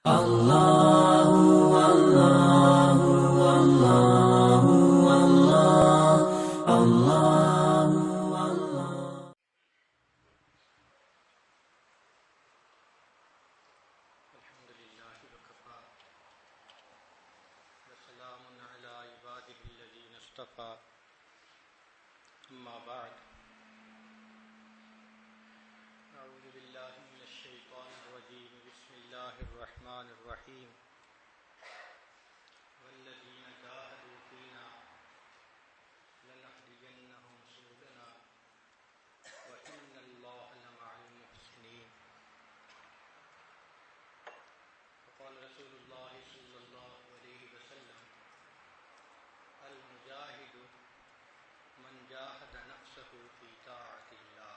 أما بعد أعوذ بالله من الشيطان الرجيم بسم الله الرحمن الرحيم والذين جاهدوا فينا لنهدينهم سبلنا وإن الله لمع المحسنين وقال رسول الله صلى الله عليه وسلم المجاهد من جاهد نفسه في طاعة الله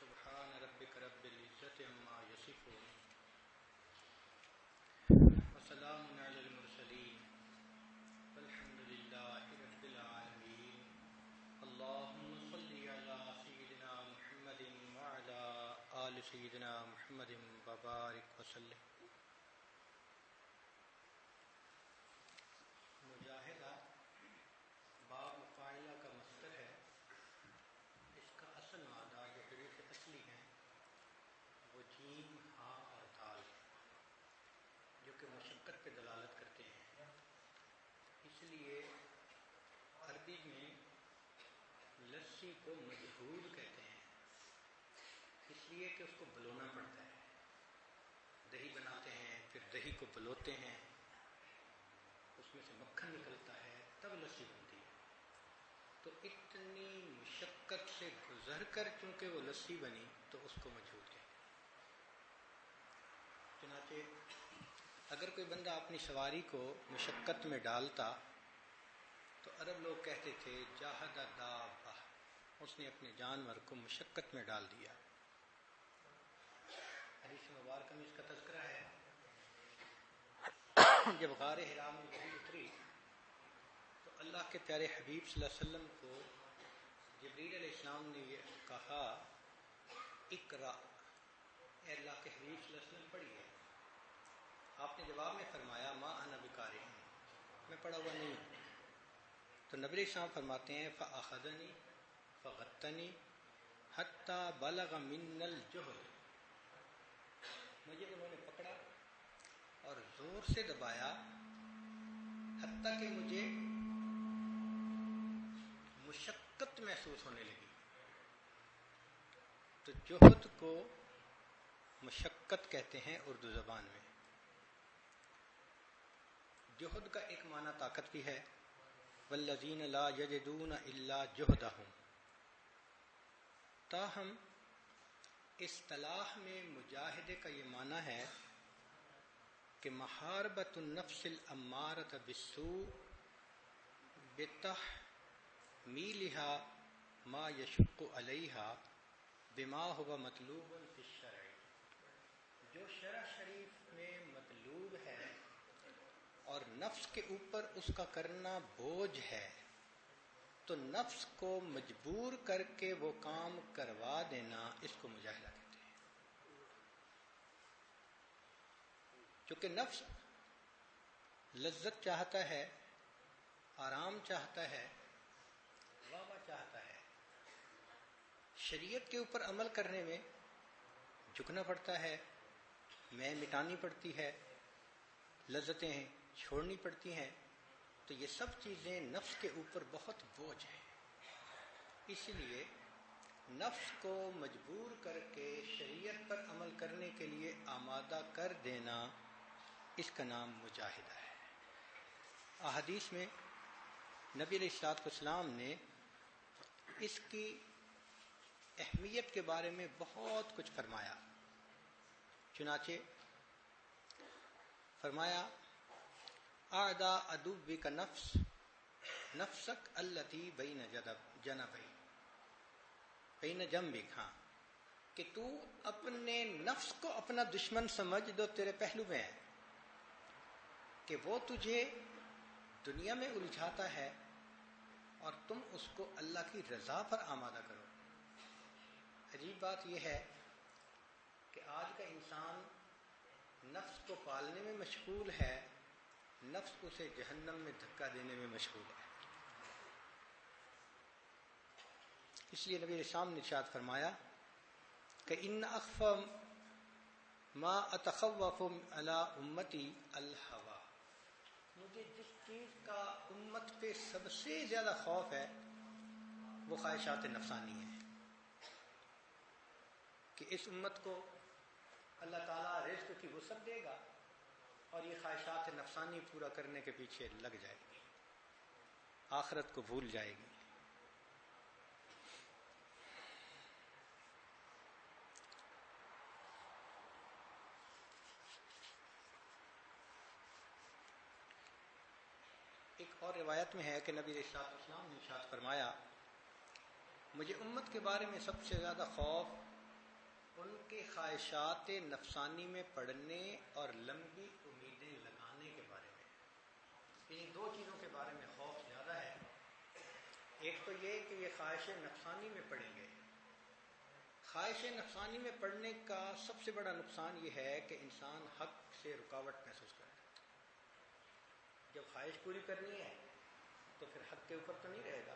سبحان ربك رب العزة عما يصفون وسلام على المرسلين والحمد لله رب العالمين اللهم صل على سيدنا محمد وعلى آل سيدنا محمد وبارك وسلم. مجاہدہ باب مفاعلہ کا مصدر ہے. اس کا اصل مادہ جو حروف اصلی ہیں وہ جیم ہاء اور دال جو کہ مشقت پہ دلالت کرتے ہیں. اس لیے عربی میں لسی کو مجہود کہتے ہیں اس لیے کہ اس کو بلونا پڑتا ہے. دہی بناتے ہیں پھر دہی کو بلوتے ہیں اس میں سے مکھن نکلتا ہے تب لسی بنتی ہے. تو اتنی مشقت سے گزر کر چونکہ وہ لسی بنی تو اس کو مجہود کہتے ہیں. چنانچہ اگر کوئی بندہ اپنی سواری کو مشقت میں ڈالتا تو عرب لوگ کہتے تھے جاہد دابہ، اس نے اپنے جانور کو مشقت میں ڈال دیا. حدیث مبارکہ میں اس کا تذکرہ ہے. جب غار حرا میں وحی اتری تو اللہ کے پیارے حبیب صلی اللہ علیہ وسلم کو جبریل علیہ السلام نے یہ کہا اقرا، اے اللہ کے حبیب صلی اللہ علیہ وسلم پڑھیے. آپ نے جواب میں فرمایا ما انا بقارئ، میں پڑھا ہوا نہیں ہوں. تو نبی علیہ السلام فرماتے ہیں فاخذنی فغتنی حتی بلغ من الجہد، مجھے انہوں نے پکڑا اور زور سے دبایا حتیٰ کہ مجھے مشقت محسوس ہونے لگی. تو جہد کو مشقت کہتے ہیں اردو زبان میں. جہد کا ایک معنی طاقت بھی ہے، والذین لا یجدون الا جہدہم. تاہم اصطلاح میں مجاہدے کا یہ معنی ہے کہ محاربۃ النفس الامارۃ بالسوء بتحمیلها ما یشق علیہا بما هو مطلوب فی الشرع. جو شرع شریف میں مطلوب ہے اور نفس کے اوپر اس کا کرنا بوجھ ہے تو نفس کو مجبور کر کے وہ کام کروا دینا، اس کو مجاہدہ کہتے ہیں. چونکہ نفس لذت چاہتا ہے، آرام چاہتا ہے، واہ چاہتا ہے. شریعت کے اوپر عمل کرنے میں جھکنا پڑتا ہے، میں مٹانی پڑتی ہے، لذتیں چھوڑنی پڑتی ہیں. تو یہ سب چیزیں نفس کے اوپر بہت بوجھ ہیں. اس لیے نفس کو مجبور کر کے شریعت پر عمل کرنے کے لیے آمادہ کر دینا، اس کا نام مجاہدہ ہے. احادیث میں نبی علیہ الصلوۃ والسلام نے اس کی اہمیت کے بارے میں بہت کچھ فرمایا. چنانچہ فرمایا اعداء عدوک نفسک التی بین جنبیک بین جنبک، ہاں کہ تو اپنے نفس کو اپنا دشمن سمجھ دو تیرے پہلو میں ہے، کہ وہ تجھے دنیا میں الجھاتا ہے اور تم اس کو اللہ کی رضا پر آمادہ کرو. عجیب بات یہ ہے کہ آج کا انسان نفس کو پالنے میں مشغول ہے، نفس اسے جہنم میں دھکا دینے میں مشغول ہے۔ اس لیے نبی اسلام نے ارشاد فرمایا کہ ان اخف ما اتخوف علی امتی الہوا، مجھے جس چیز کا امت پہ سب سے زیادہ خوف ہے وہ خواہشات نفسانی ہیں، کہ اس امت کو اللہ تعالیٰ رزق کی وسعت دے گا اور یہ خواہشات نفسانی پورا کرنے کے پیچھے لگ جائے گی، آخرت کو بھول جائے گی۔ ایک اور روایت میں ہے کہ نبی علیہ السلام نے ارشاد فرمایا مجھے امت کے بارے میں سب سے زیادہ خوف ان کے خواہشات نفسانی میں پڑنے اور لمبی امیدیں لگانے کے بارے میں، یعنی دو چیزوں کے بارے میں خوف زیادہ ہے۔ ایک تو یہ کہ یہ خواہش نفسانی میں پڑیں گے۔ خواہش نفسانی میں پڑنے کا سب سے بڑا نقصان یہ ہے کہ انسان حق سے رکاوٹ محسوس کرتا ہے۔ جب خواہش پوری کرنی ہے تو پھر حق کے اوپر تو نہیں رہے گا،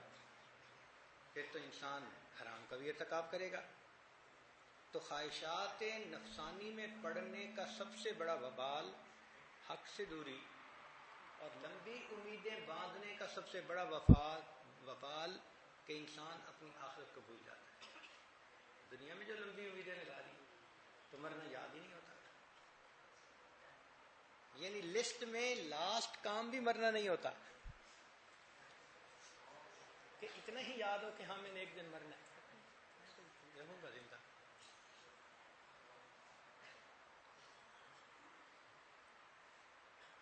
پھر تو انسان حرام کا بھی ارتکاب کرے گا۔ تو خواہشات نفسانی میں پڑنے کا سب سے بڑا وبال حق سے دوری، اور لمبی امیدیں باندھنے کا سب سے بڑا وبال کہ انسان اپنی آخرت کو بھول جاتا ہے۔ دنیا میں جو لمبی امیدیں لگا لی تو مرنا یاد ہی نہیں ہوتا، یعنی لسٹ میں لاسٹ کام بھی مرنا نہیں ہوتا، کہ اتنا ہی یاد ہو کہ ہاں میں نے ایک دن مرنا ہے، رہوں گا زندہ۔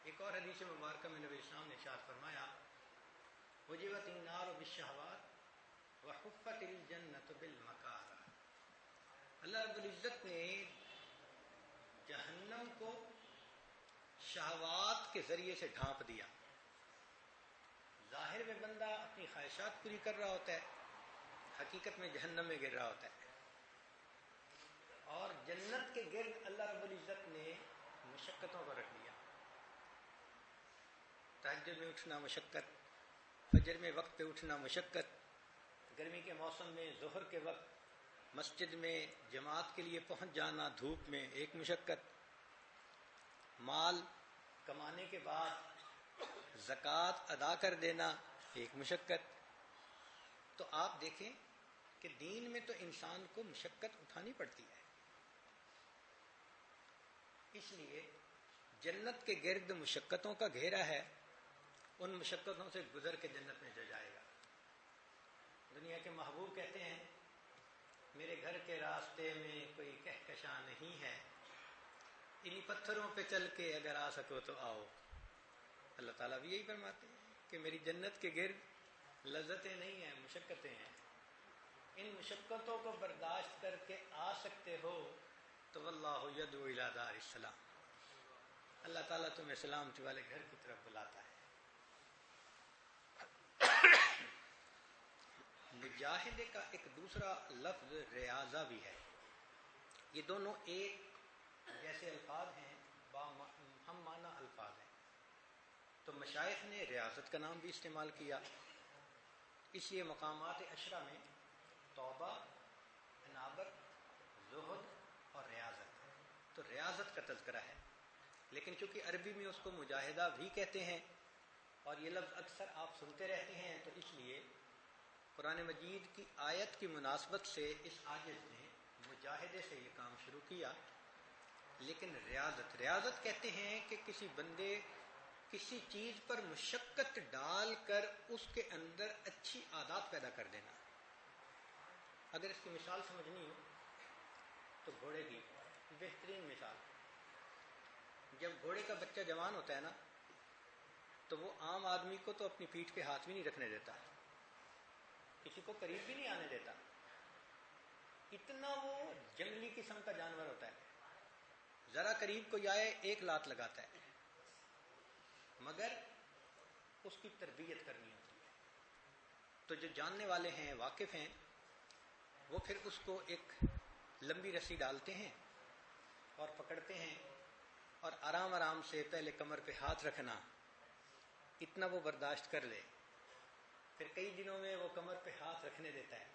ایک اور حدیث مبارکہ میں نبی اسلام نے ارشاد فرمایا وجبت النار بالشہوات وحفت الجنت بالمکارہ، اللہ رب العزت نے جہنم کو شہوات کے ذریعے سے ڈھانپ دیا۔ ظاہر میں بندہ اپنی خواہشات پوری کر رہا ہوتا ہے، حقیقت میں جہنم میں گر رہا ہوتا ہے۔ اور جنت کے گرد اللہ رب العزت نے مشقتوں کو رکھ دیا۔ تہجد میں اٹھنا مشقت، فجر میں وقت پہ اٹھنا مشقت، گرمی کے موسم میں ظہر کے وقت مسجد میں جماعت کے لیے پہنچ جانا دھوپ میں ایک مشقت، مال کمانے کے بعد زکوٰۃ ادا کر دینا ایک مشقت۔ تو آپ دیکھیں کہ دین میں تو انسان کو مشقت اٹھانی پڑتی ہے، اس لیے جنت کے گرد مشقتوں کا گھیرا ہے، ان مشقتوں سے گزر کے جنت میں جائے گا۔ دنیا کے محبوب کہتے ہیں میرے گھر کے راستے میں کوئی کہکشاں نہیں ہے، انہی پتھروں پہ چل کے اگر آ سکو تو آؤ۔ اللہ تعالیٰ بھی یہی فرماتے ہیں کہ میری جنت کے گرد لذتیں نہیں ہیں، مشقتیں ہیں، ان مشقتوں کو برداشت کر کے آ سکتے ہو تو واللہ یدعو الی دار السلام، اللہ تعالیٰ تمہیں سلامتی والے گھر کی طرف بلاتا ہے۔ مجاہدے کا ایک دوسرا لفظ ریاضہ بھی ہے، یہ دونوں ایک جیسے الفاظ ہیں، ہم معنی الفاظ ہیں۔ تو مشائخ نے ریاضت کا نام بھی استعمال کیا، اس لیے مقامات عشرہ میں توبہ، انابت، زہد اور ریاضت، تو ریاضت کا تذکرہ ہے، لیکن چونکہ عربی میں اس کو مجاہدہ بھی کہتے ہیں اور یہ لفظ اکثر آپ سنتے رہتے ہیں، تو اس لیے قرآن مجید کی آیت کی مناسبت سے اس عاجز نے مجاہدے سے یہ کام شروع کیا۔ لیکن ریاضت کہتے ہیں کہ کسی بندے کسی چیز پر مشقت ڈال کر اس کے اندر اچھی عادات پیدا کر دینا۔ اگر اس کی مثال سمجھنی ہو تو گھوڑے کی بہترین مثال، جب گھوڑے کا بچہ جوان ہوتا ہے نا تو وہ عام آدمی کو تو اپنی پیٹھ پہ ہاتھ بھی نہیں رکھنے دیتا، کسی کو قریب بھی نہیں آنے دیتا، اتنا وہ جنگلی قسم کا جانور ہوتا ہے، ذرا قریب کوئی آئے ایک لات لگاتا ہے، مگر اس کی تربیت کرنی ہوتی ہے۔ تو جو جاننے والے ہیں، واقف ہیں، وہ پھر اس کو ایک لمبی رسی ڈالتے ہیں اور پکڑتے ہیں اور آرام آرام سے پہلے کمر پہ ہاتھ رکھنا، اتنا وہ برداشت کر لے، پھر کئی دنوں میں وہ کمر پہ ہاتھ رکھنے دیتا ہے،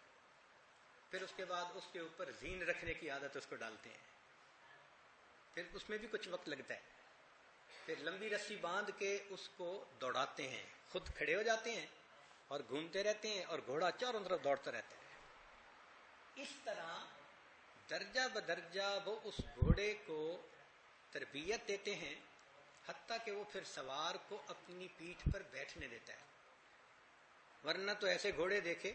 پھر اس کے بعد اس کے اوپر زین رکھنے کی عادت اس کو ڈالتے ہیں، پھر اس میں بھی کچھ وقت لگتا ہے، پھر لمبی رسی باندھ کے اس کو دوڑاتے ہیں، خود کھڑے ہو جاتے ہیں اور گھومتے رہتے ہیں اور گھوڑا چاروں طرف دوڑتا رہتا ہے۔ اس طرح درجہ بدرجہ وہ اس گھوڑے کو تربیت دیتے ہیں، حتیٰ کہ وہ پھر سوار کو اپنی پیٹھ پر بیٹھنے دیتا ہے۔ ورنہ تو ایسے گھوڑے دیکھے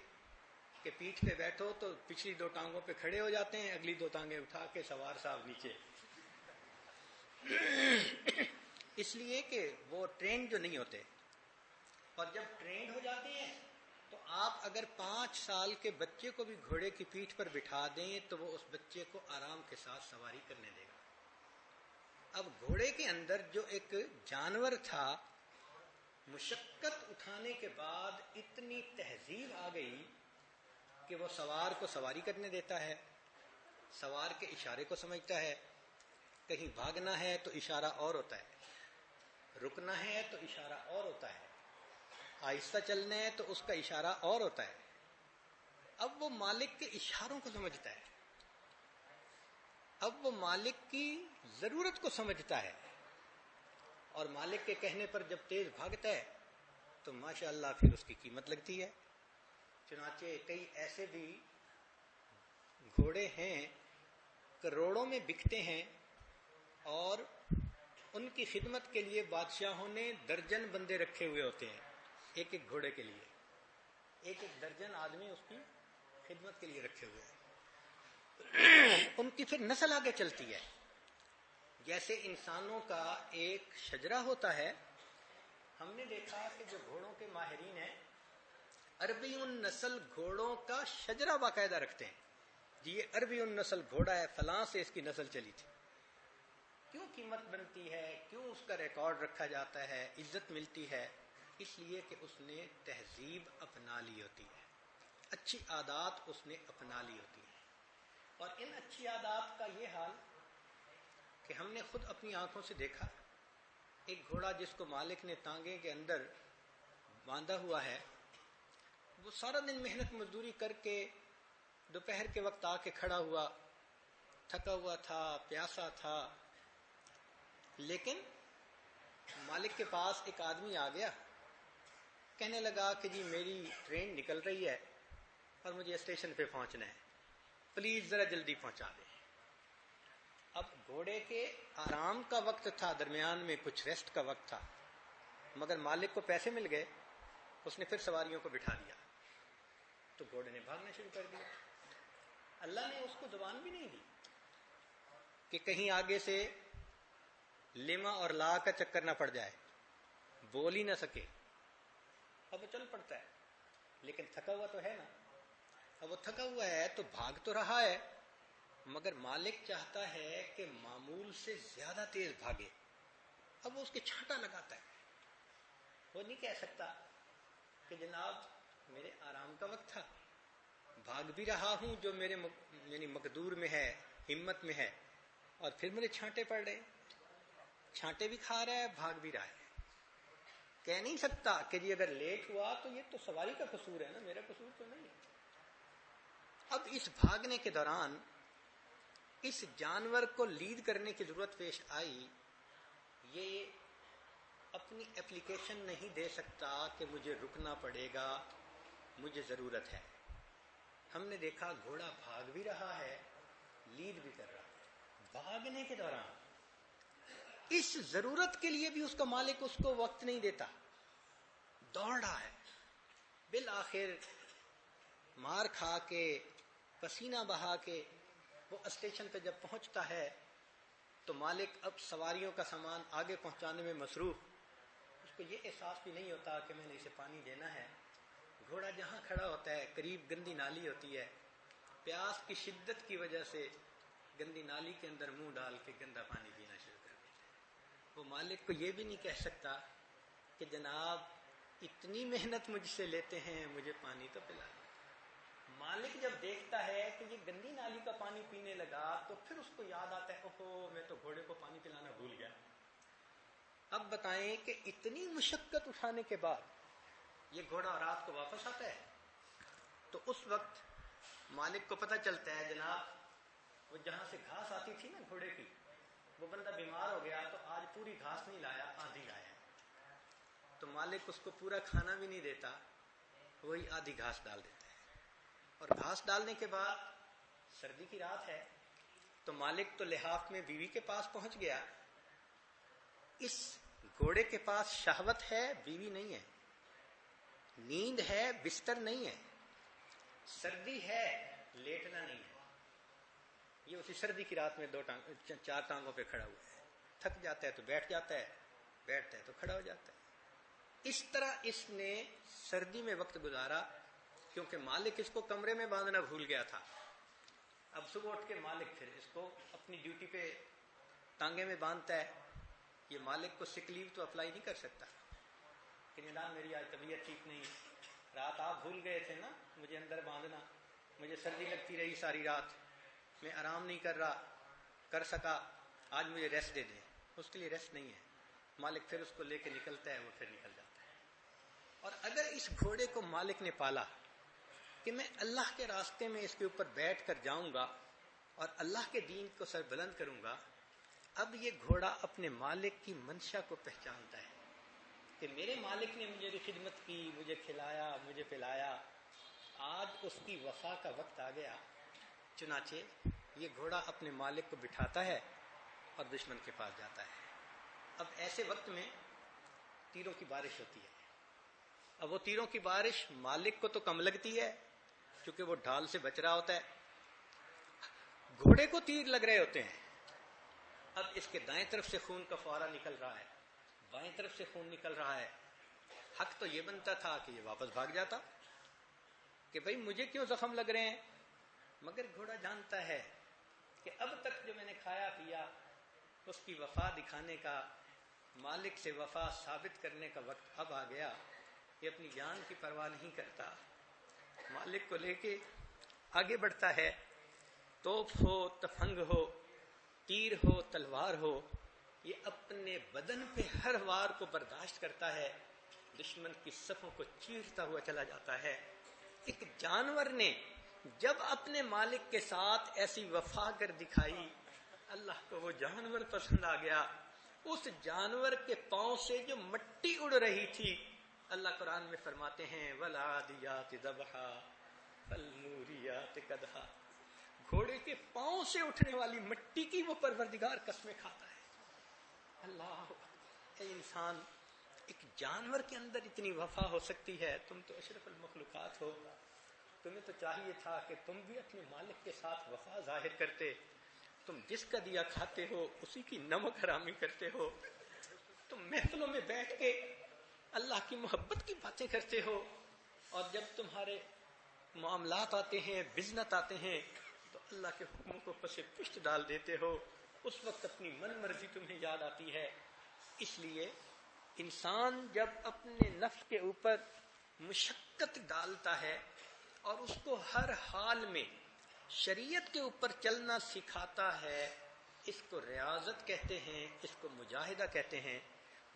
کہ پیٹھ پہ بیٹھو تو پچھلی 2 ٹانگوں پہ کھڑے ہو جاتے ہیں، اگلی 2 ٹانگیں اٹھا کے سوار صاحب نیچے، اس لیے کہ وہ ٹرینڈ جو نہیں ہوتے، اور جب ٹرینڈ ہو جاتے ہیں تو آپ اگر 5 سال کے بچے کو بھی گھوڑے کی پیٹھ پر بٹھا دیں تو وہ اس بچے کو آرام کے ساتھ سواری کرنے دے گا۔ اب گھوڑے کے اندر جو ایک جانور تھا، مشقت اٹھانے کے بعد اتنی تہذیب آ گئی کہ وہ سوار کو سواری کرنے دیتا ہے، سوار کے اشارے کو سمجھتا ہے، کہیں بھاگنا ہے تو اشارہ اور ہوتا ہے، رکنا ہے تو اشارہ اور ہوتا ہے، آہستہ چلنا ہے تو اس کا اشارہ اور ہوتا ہے۔ اب وہ مالک کے اشاروں کو سمجھتا ہے، اب وہ مالک کی ضرورت کو سمجھتا ہے، اور مالک کے کہنے پر جب تیز بھاگتا ہے تو ماشاءاللہ پھر اس کی قیمت لگتی ہے۔ چنانچہ کئی ایسے بھی گھوڑے ہیں کروڑوں میں بکتے ہیں، اور ان کی خدمت کے لیے بادشاہوں نے درجن بندے رکھے ہوئے ہوتے ہیں، ایک ایک گھوڑے کے لیے، ایک ایک درجن آدمی اس کی خدمت کے لیے رکھے ہوئے ہیں۔ ان کی پھر نسل آگے چلتی ہے، جیسے انسانوں کا ایک شجرہ ہوتا ہے۔ ہم نے دیکھا کہ جو گھوڑوں کے ماہرین ہیں، عربی النسل گھوڑوں کا شجرہ باقاعدہ رکھتے ہیں، جی یہ عربی النسل گھوڑا ہے، فلاں سے اس کی نسل چلی تھی، کیوں قیمت بنتی ہے، کیوں اس کا ریکارڈ رکھا جاتا ہے، عزت ملتی ہے، اس لیے کہ اس نے تہذیب اپنا لی ہوتی ہے، اچھی عادات اس نے اپنا لی ہوتی ہے۔ اور ان اچھی عادات کا یہ حال کہ ہم نے خود اپنی آنکھوں سے دیکھا، ایک گھوڑا جس کو مالک نے تانگے کے اندر باندھا ہوا ہے، وہ سارا دن محنت مزدوری کر کے دوپہر کے وقت آ کے کھڑا ہوا، تھکا ہوا تھا، پیاسا تھا، لیکن مالک کے پاس ایک آدمی آ گیا، کہنے لگا کہ جی میری ٹرین نکل رہی ہے اور مجھے اسٹیشن پہ پہنچنا ہے، پلیز ذرا جلدی پہنچا دیں۔ اب گھوڑے کے آرام کا وقت تھا، درمیان میں کچھ ریسٹ کا وقت تھا، مگر مالک کو پیسے مل گئے، اس نے پھر سواریوں کو بٹھا دیا، تو گھوڑے نے بھاگنا شروع کر دیا۔ اللہ نے اس کو زبان بھی نہیں دی کہ کہیں آگے سے لما اور لا کا چکر نہ پڑ جائے، بول ہی نہ سکے۔ اب وہ چل پڑتا ہے، لیکن تھکا ہوا تو ہے نا، اب وہ تھکا ہوا ہے تو بھاگ تو رہا ہے، مگر مالک چاہتا ہے کہ معمول سے زیادہ تیز بھاگے، اب وہ اس کے چھانٹا لگاتا ہے۔ وہ نہیں کہہ سکتا کہ جناب میرے آرام کا وقت تھا، بھاگ بھی رہا ہوں جو میرے یعنی مقدور میں ہے، ہمت میں ہے، اور پھر میرے چھانٹے پڑ رہے، چھانٹے بھی کھا رہا ہے، بھاگ بھی رہا ہے۔ کہہ نہیں سکتا کہ جی اگر لیٹ ہوا تو یہ تو سواری کا قصور ہے نا، میرا قصور تو نہیں ہے۔ اب اس بھاگنے کے دوران اس جانور کو لیڈ کرنے کی ضرورت پیش آئی، یہ اپنی اپلیکیشن نہیں دے سکتا کہ مجھے رکنا پڑے گا، مجھے ضرورت ہے۔ ہم نے دیکھا گھوڑا بھاگ بھی رہا ہے، لیڈ بھی کر رہا ہے، بھاگنے کے دوران اس ضرورت کے لیے بھی اس کا مالک اس کو وقت نہیں دیتا، دوڑ رہا ہے۔ بالآخر مار کھا کے، پسینہ بہا کے وہ اسٹیشن پہ جب پہنچتا ہے تو مالک اب سواریوں کا سامان آگے پہنچانے میں مصروف، اس کو یہ احساس بھی نہیں ہوتا کہ میں نے اسے پانی دینا ہے۔ گھوڑا جہاں کھڑا ہوتا ہے قریب گندی نالی ہوتی ہے، پیاس کی شدت کی وجہ سے گندی نالی کے اندر منہ ڈال کے گندا پانی پینا شروع کر دیتا ہے۔ وہ مالک کو یہ بھی نہیں کہہ سکتا کہ جناب اتنی محنت مجھ سے لیتے ہیں، مجھے پانی تو پلا دیں۔ مالک جب دیکھتا ہے کہ یہ گندی نالی کا پانی پینے لگا تو پھر اس کو یاد آتا ہے اوہو میں تو گھوڑے کو پانی پلانا بھول گیا، بتائیں کہ اتنی مشقت اٹھانے کے بعد یہ گھوڑا رات کو واپس آتا ہے، تو اس وقت مالک کو پتہ چلتا ہے جناب وہ جہاں سے گھاس آتی تھی نا گھوڑے کی، وہ بندہ بیمار ہو گیا تو آج پوری گھاس نہیں لایا، آدھی لایا، تو مالک اس کو پورا کھانا بھی نہیں دیتا، وہی آدھی گھاس ڈال دیتا ہے۔ اور گھاس ڈالنے کے بعد سردی کی رات ہے تو مالک تو لحاف میں بیوی کے پاس پہنچ گیا، اس گھوڑے کے پاس شہوت ہے، بیوی نہیں ہے، نیند ہے، بستر نہیں ہے، سردی ہے، لیٹنا نہیں ہے، یہ اسی سردی کی رات میں چار ٹانگوں پہ کھڑا ہوا ہے، تھک جاتا ہے تو بیٹھ جاتا ہے، بیٹھتا ہے تو کھڑا ہو جاتا ہے۔ اس طرح اس نے سردی میں وقت گزارا، کیونکہ مالک اس کو کمرے میں باندھنا بھول گیا تھا۔ اب صبح اٹھ کے مالک پھر اس کو اپنی ڈیوٹی پہ ٹانگے میں باندھتا ہے، یہ مالک کو سک لیو تو اپلائی نہیں کر سکتا کہ جناب میری آج طبیعت ٹھیک نہیں، رات آپ بھول گئے تھے نا مجھے اندر باندھنا، مجھے سردی لگتی رہی ساری رات، میں آرام نہیں کر سکا، آج مجھے ریسٹ دے دیں، اس کے لیے ریسٹ نہیں ہے۔ مالک پھر اس کو لے کے نکلتا ہے، وہ پھر نکل جاتا ہے۔ اور اگر اس گھوڑے کو مالک نے پالا کہ میں اللہ کے راستے میں اس کے اوپر بیٹھ کر جاؤں گا اور اللہ کے دین کو سر بلند کروں گا، اب یہ گھوڑا اپنے مالک کی منشا کو پہچانتا ہے کہ میرے مالک نے مجھے خدمت کی، مجھے کھلایا، مجھے پلایا، آج اس کی وفا کا وقت آ گیا۔ چنانچہ یہ گھوڑا اپنے مالک کو بٹھاتا ہے اور دشمن کے پاس جاتا ہے۔ اب ایسے وقت میں تیروں کی بارش ہوتی ہے۔ اب وہ تیروں کی بارش مالک کو تو کم لگتی ہے کیونکہ وہ ڈھال سے بچ رہا ہوتا ہے، گھوڑے کو تیر لگ رہے ہوتے ہیں۔ اب اس کے دائیں طرف سے خون کا فوارہ نکل رہا ہے، بائیں طرف سے خون نکل رہا ہے۔ حق تو یہ بنتا تھا کہ یہ واپس بھاگ جاتا کہ بھئی مجھے کیوں زخم لگ رہے ہیں، مگر گھوڑا جانتا ہے کہ اب تک جو میں نے کھایا پیا اس کی وفا دکھانے کا، مالک سے وفا ثابت کرنے کا وقت اب آ گیا۔ یہ اپنی جان کی پرواہ نہیں کرتا، مالک کو لے کے آگے بڑھتا ہے۔ توپ ہو، تفنگ ہو، تیر ہو، تلوار ہو، یہ اپنے بدن پہ ہر وار کو برداشت کرتا ہے، دشمن کی صفوں کو چیرتا ہوا چلا جاتا ہے۔ ایک جانور نے جب اپنے مالک کے ساتھ ایسی وفا کر دکھائی، اللہ کو وہ جانور پسند آ گیا۔ اس جانور کے پاؤں سے جو مٹی اڑ رہی تھی، اللہ قرآن میں فرماتے ہیں وَالْعَادِيَاتِ ضَبْحًا فَالْمُورِيَاتِ قَدْحًا، گھوڑے کے پاؤں سے اٹھنے والی مٹی کی وہ پروردگار قسمیں کھاتا ہے۔ اللہ، اے انسان، ایک جانور کے اندر اتنی وفا ہو سکتی ہے، تم تو اشرف المخلوقات ہو، تمہیں تو چاہیے تھا کہ تم بھی اپنے مالک کے ساتھ وفا ظاہر کرتے۔ تم جس کا دیا کھاتے ہو اسی کی نمک حرامی کرتے ہو، تم محفلوں میں بیٹھ کے اللہ کی محبت کی باتیں کرتے ہو، اور جب تمہارے معاملات آتے ہیں، بزنت آتے ہیں، تو اللہ کے حکموں کو پس پشت ڈال دیتے ہو، اس وقت اپنی من مرضی تمہیں یاد آتی ہے۔ اس لیے انسان جب اپنے نفس کے اوپر مشقت ڈالتا ہے اور اس کو ہر حال میں شریعت کے اوپر چلنا سکھاتا ہے، اس کو ریاضت کہتے ہیں، اس کو مجاہدہ کہتے ہیں۔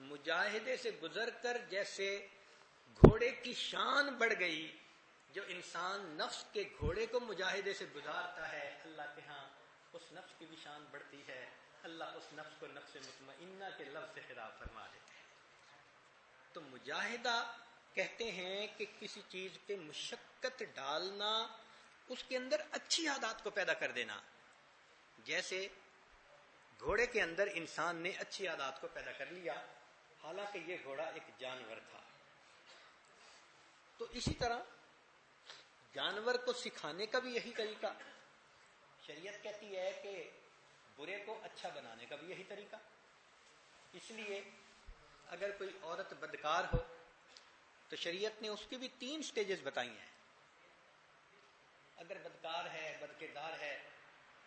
مجاہدے سے گزر کر جیسے گھوڑے کی شان بڑھ گئی، جو انسان نفس کے گھوڑے کو مجاہدے سے گزارتا ہے، اللہ کے ہاں اس نفس کی بھی شان بڑھتی ہے۔ اللہ اس نفس کو نفس مطمئنہ کے لفظ سے خطاب فرما دیتے ہیں۔ تو مجاہدہ کہتے ہیں کہ کسی چیز پہ مشقت ڈالنا، اس کے اندر اچھی عادات کو پیدا کر دینا۔ جیسے گھوڑے کے اندر انسان نے اچھی عادات کو پیدا کر لیا، حالانکہ یہ گھوڑا ایک جانور تھا۔ تو اسی طرح جانور کو سکھانے کا بھی یہی طریقہ، شریعت کہتی ہے کہ برے کو اچھا بنانے کا بھی یہی طریقہ۔ اس لیے اگر کوئی عورت بدکار ہو تو شریعت نے اس کی بھی 3 سٹیجز بتائی ہیں۔ اگر بدکار ہے، بد کردار ہے،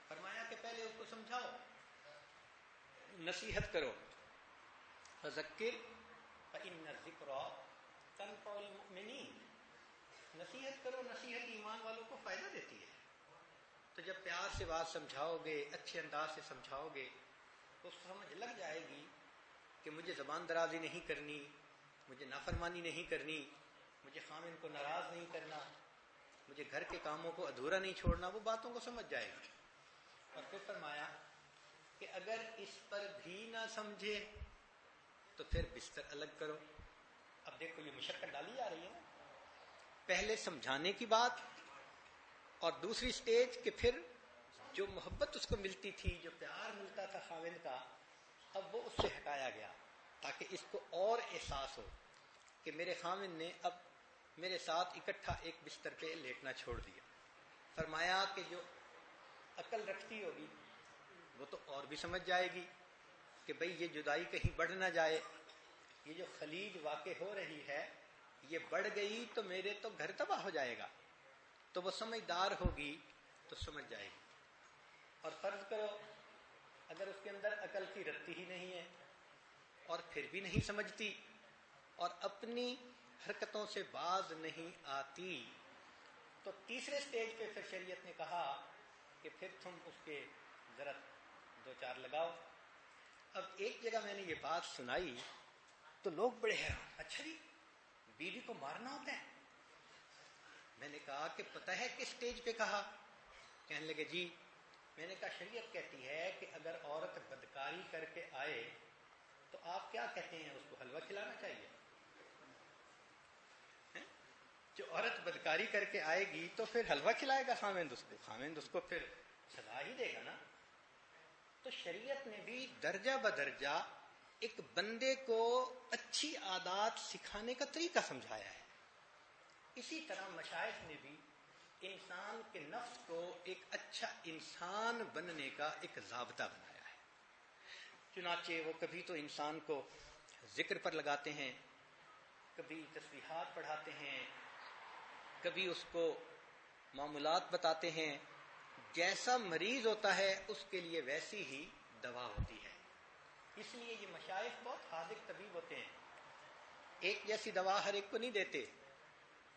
فرمایا کہ پہلے اس کو سمجھاؤ، نصیحت کرو، فذکر فإن الذکریٰ تنفع المؤمنین، نصیحت کرو، نصیحت ایمان والوں کو فائدہ دیتی ہے۔ تو جب پیار سے بات سمجھاؤ گے، اچھے انداز سے سمجھاؤ گے، تو سمجھ لگ جائے گی کہ مجھے زبان درازی نہیں کرنی، مجھے نافرمانی نہیں کرنی، مجھے خامن کو ناراض نہیں کرنا، مجھے گھر کے کاموں کو ادھورا نہیں چھوڑنا، وہ باتوں کو سمجھ جائے گا۔ اور پھر فرمایا کہ اگر اس پر بھی نہ سمجھے تو پھر بستر الگ کرو۔ اب دیکھو یہ مشقت ڈالی جا رہی ہے نا، پہلے سمجھانے کی بات، اور دوسری سٹیج کہ پھر جو محبت اس کو ملتی تھی، جو پیار ملتا تھا خاوند کا، اب وہ اس سے ہٹایا گیا تاکہ اس کو اور احساس ہو کہ میرے خاوند نے اب میرے ساتھ اکٹھا ایک بستر پہ لیٹنا چھوڑ دیا۔ فرمایا کہ جو عقل رکھتی ہوگی وہ تو اور بھی سمجھ جائے گی کہ بھئی یہ جدائی کہیں بڑھ نہ جائے، یہ جو خلیج واقع ہو رہی ہے یہ بڑھ گئی تو میرے تو گھر تباہ ہو جائے گا، تو وہ سمجھدار ہوگی تو سمجھ جائے گی۔ اور فرض کرو اگر اس کے اندر عقل کی رتی ہی نہیں ہے اور پھر بھی نہیں سمجھتی اور اپنی حرکتوں سے باز نہیں آتی، تو تیسرے سٹیج پہ پھر شریعت نے کہا کہ پھر تم اس کے ذرا دو چار لگاؤ۔ اب ایک جگہ میں نے یہ بات سنائی تو لوگ بڑے حیران، اچھا جی بیوی کو مارنا ہوتا ہے؟ میں نے کہا کہ پتہ ہے کس سٹیج پہ کہا؟ کہنے لگے جی۔ میں نے کہا شریعت کہتی ہے کہ اگر عورت بدکاری کر کے آئے تو آپ کیا کہتے ہیں، اس کو حلوہ کھلانا چاہیے؟ جو عورت بدکاری کر کے آئے گی تو پھر حلوہ کھلائے گا خاوند اس کو، خاوند اس کو پھر سزا ہی دے گا نا۔ تو شریعت نے بھی درجہ بدرجہ ایک بندے کو اچھی عادات سکھانے کا طریقہ سمجھایا ہے۔ اسی طرح مشائخ نے بھی انسان کے نفس کو ایک اچھا انسان بننے کا ایک ضابطہ بنایا ہے۔ چنانچہ وہ کبھی تو انسان کو ذکر پر لگاتے ہیں، کبھی تسبیحات پڑھاتے ہیں، کبھی اس کو معمولات بتاتے ہیں، جیسا مریض ہوتا ہے اس کے لیے ویسی ہی دوا ہوتی ہے۔ اس لیے یہ مشائخ بہت حاذق طبیب ہوتے ہیں، ایک جیسی دوا ہر ایک کو نہیں دیتے،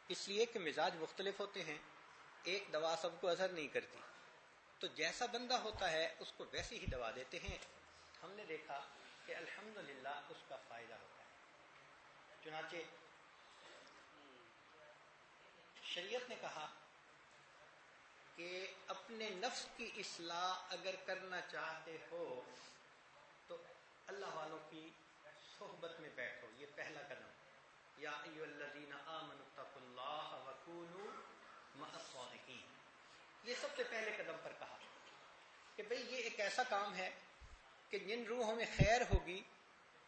اس لیے کہ مزاج مختلف ہوتے ہیں، ایک دوا سب کو اثر نہیں کرتی، تو جیسا بندہ ہوتا ہے اس کو ویسی ہی دوا دیتے ہیں۔ ہم نے دیکھا کہ الحمدللہ اس کا فائدہ ہوتا ہے۔ چنانچہ شریعت نے کہا کہ اپنے نفس کی اصلاح اگر کرنا چاہتے ہو تو اللہ والوں کی صحبت میں بیٹھو، یہ پہلا قدم۔ یا ایھا الذین آمنوا اتقوا اللہ وکونوا مع الصادقین، یہ سب سے پہلے قدم پر کہا کہ بھئی یہ ایک ایسا کام ہے کہ جن روحوں میں خیر ہوگی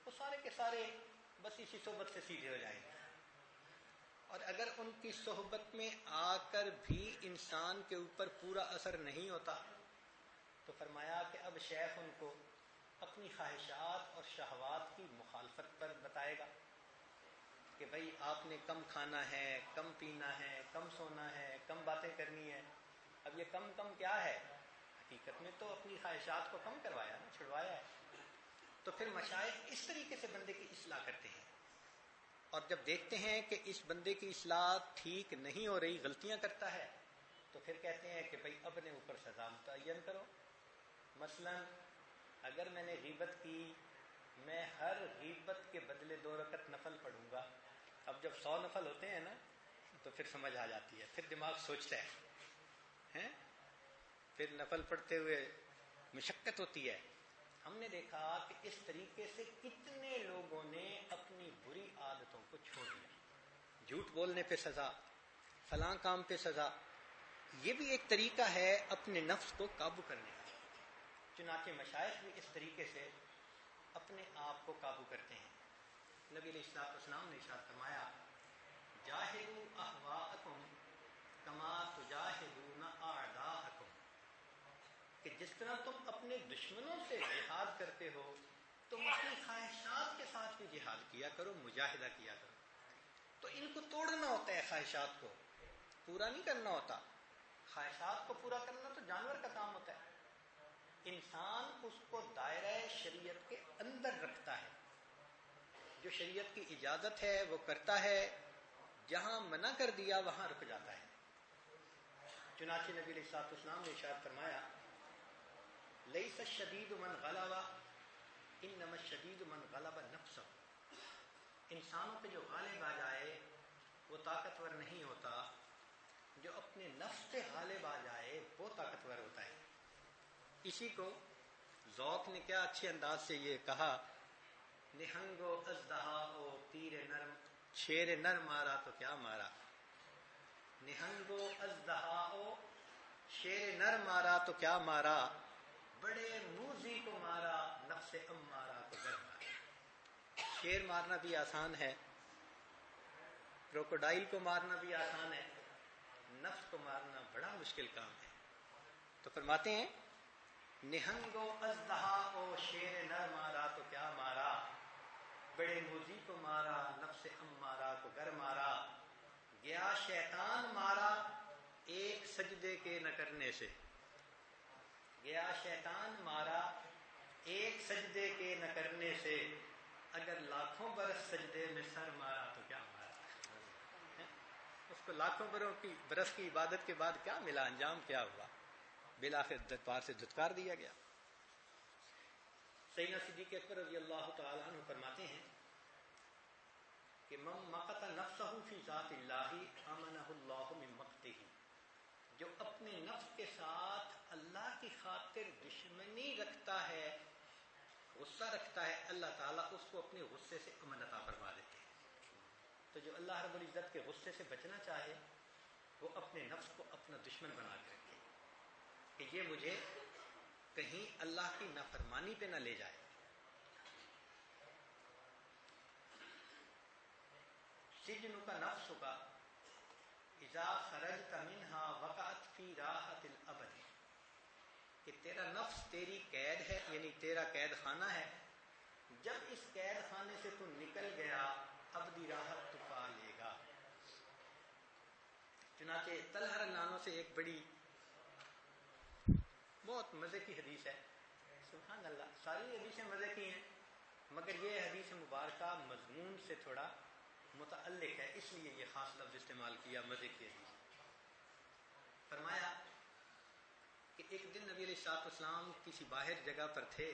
وہ سارے کے سارے بس اسی صحبت سے سیدھے ہو جائیں گے، اور اگر ان کی صحبت میں آ کر بھی انسان کے اوپر پورا اثر نہیں ہوتا تو فرمایا کہ اب شیخ ان کو اپنی خواہشات اور شہوات کی مخالفت پر بتائے گا کہ بھئی آپ نے کم کھانا ہے، کم پینا ہے، کم سونا ہے، کم باتیں کرنی ہے۔ اب یہ کم کیا ہے؟ حقیقت میں تو اپنی خواہشات کو کم کروایا نا، چھڑوایا ہے۔ تو پھر مشائخ اس طریقے سے بندے کی اصلاح کرتے ہیں، اور جب دیکھتے ہیں کہ اس بندے کی اصلاح ٹھیک نہیں ہو رہی، غلطیاں کرتا ہے، تو پھر کہتے ہیں کہ بھئی اپنے اوپر سزا متعین کرو۔ مثلا اگر میں نے غیبت کی، میں ہر غیبت کے بدلے 2 رکعت نفل پڑھوں گا۔ اب جب 100 نفل ہوتے ہیں نا تو پھر سمجھ آ جاتی ہے، پھر دماغ سوچتا ہے، پھر نفل پڑھتے ہوئے مشقت ہوتی ہے۔ ہم نے دیکھا کہ اس طریقے سے کتنے لوگوں نے اپنی بری عادتوں کو چھوڑ دیا۔ جھوٹ بولنے پہ سزا، فلاں کام پہ سزا، یہ بھی ایک طریقہ ہے اپنے نفس کو قابو کرنے کا۔ چنانچہ مشائخ بھی اس طریقے سے اپنے آپ کو قابو کرتے ہیں۔ نبی علیہ الصلوۃ والسلام نے ارشاد فرمایا جاہدوا اہواءکم کما تجاہدون اعداءکم، کہ جس طرح تم اپنے دشمنوں سے جہاد کرتے ہو تم اپنی خواہشات کے ساتھ بھی جہاد کیا کرو، مجاہدہ کیا کرو۔ تو ان کو توڑنا ہوتا ہے، خواہشات کو پورا نہیں کرنا ہوتا۔ خواہشات کو پورا کرنا تو جانور کا کام ہوتا ہے، انسان اس کو دائرہ شریعت کے اندر رکھتا ہے، جو شریعت کی اجازت ہے وہ کرتا ہے، جہاں منع کر دیا وہاں رک جاتا ہے۔ چنانچہ نبی علیہ الصلوۃ والسلام نے ارشاد فرمایا لیس الشدید من غلب انما الشدید من غلب نفسہ، انسانوں پہ جو غالب آ جائے وہ طاقتور نہیں ہوتا، جو اپنے نفس پہ غالب آ جائے وہ طاقتور ہوتا ہے۔ اسی کو ذوق نے کیا اچھے انداز سے یہ کہا، نہنگو اژدہا او تیر نر، شیر نر مارا تو کیا مارا، نہنگو اژدہا او شیر نر مارا تو کیا مارا، بڑے موذی کو مارا نفس امارہ کو گر مارا۔ شیر مارنا بھی آسان ہے، کروکوڈائل کو مارنا بھی آسان ہے، نفس کو مارنا بڑا مشکل کام ہے۔ تو فرماتے ہیں نہنگو اژدہا او شیر نر مارا تو کیا مارا، بڑے موذی کو مارا نفس امارہ کو گر مارا، گیا شیطان مارا ایک سجدے کے نہ کرنے سے، گیا شیطان مارا ایک سجدے کے نہ کرنے سے، اگر لاکھوں برس سجدے میں سر مارا تو کیا مارا، اس کو لاکھوں برس کی عبادت کے بعد کیا ملا، انجام کیا ہوا، بالآخر دربار سے دھتکار دیا گیا۔ سیدنا صدیق اکبر رضی اللہ تعالیٰ عنہ فرماتے ہیں کہ من مقت نفسہ فی ذات اللہ امنہ اللہ من مقتہ، جو اپنے نفس کے ساتھ اللہ کی خاطر دشمنی رکھتا ہے، غصہ رکھتا ہے، اللہ تعالیٰ اس کو اپنے غصے سے امن عطا فرما دیتے ہیں۔ تو جو اللہ رب العزت کے غصے سے بچنا چاہے وہ اپنے نفس کو اپنا دشمن بنا کے رکھے کہ یہ مجھے کہیں اللہ کی نافرمانی پہ نہ لے جائے۔ سجن کا نفس کا اذا خرجت منہا وقعت فی راحت الابد، کہ تیرا نفس تیری قید ہے، یعنی تیرا قید خانہ ہے، جب اس قید خانے سے تو نکل گیا ابدی راحت تو پا لے گا۔ چنانچہ طلحہ رنانو سے ایک بڑی بہت مزے کی حدیث ہے، سبحان اللہ، ساری حدیثیں مزے کی ہیں مگر یہ حدیث مبارکہ مضمون سے تھوڑا متعلق ہے، اس لیے یہ خاص لفظ استعمال کیا، مزے کی حدیث۔ فرمایا کہ ایک دن نبی علیہ الصلوۃ والسلام کسی باہر جگہ پر تھے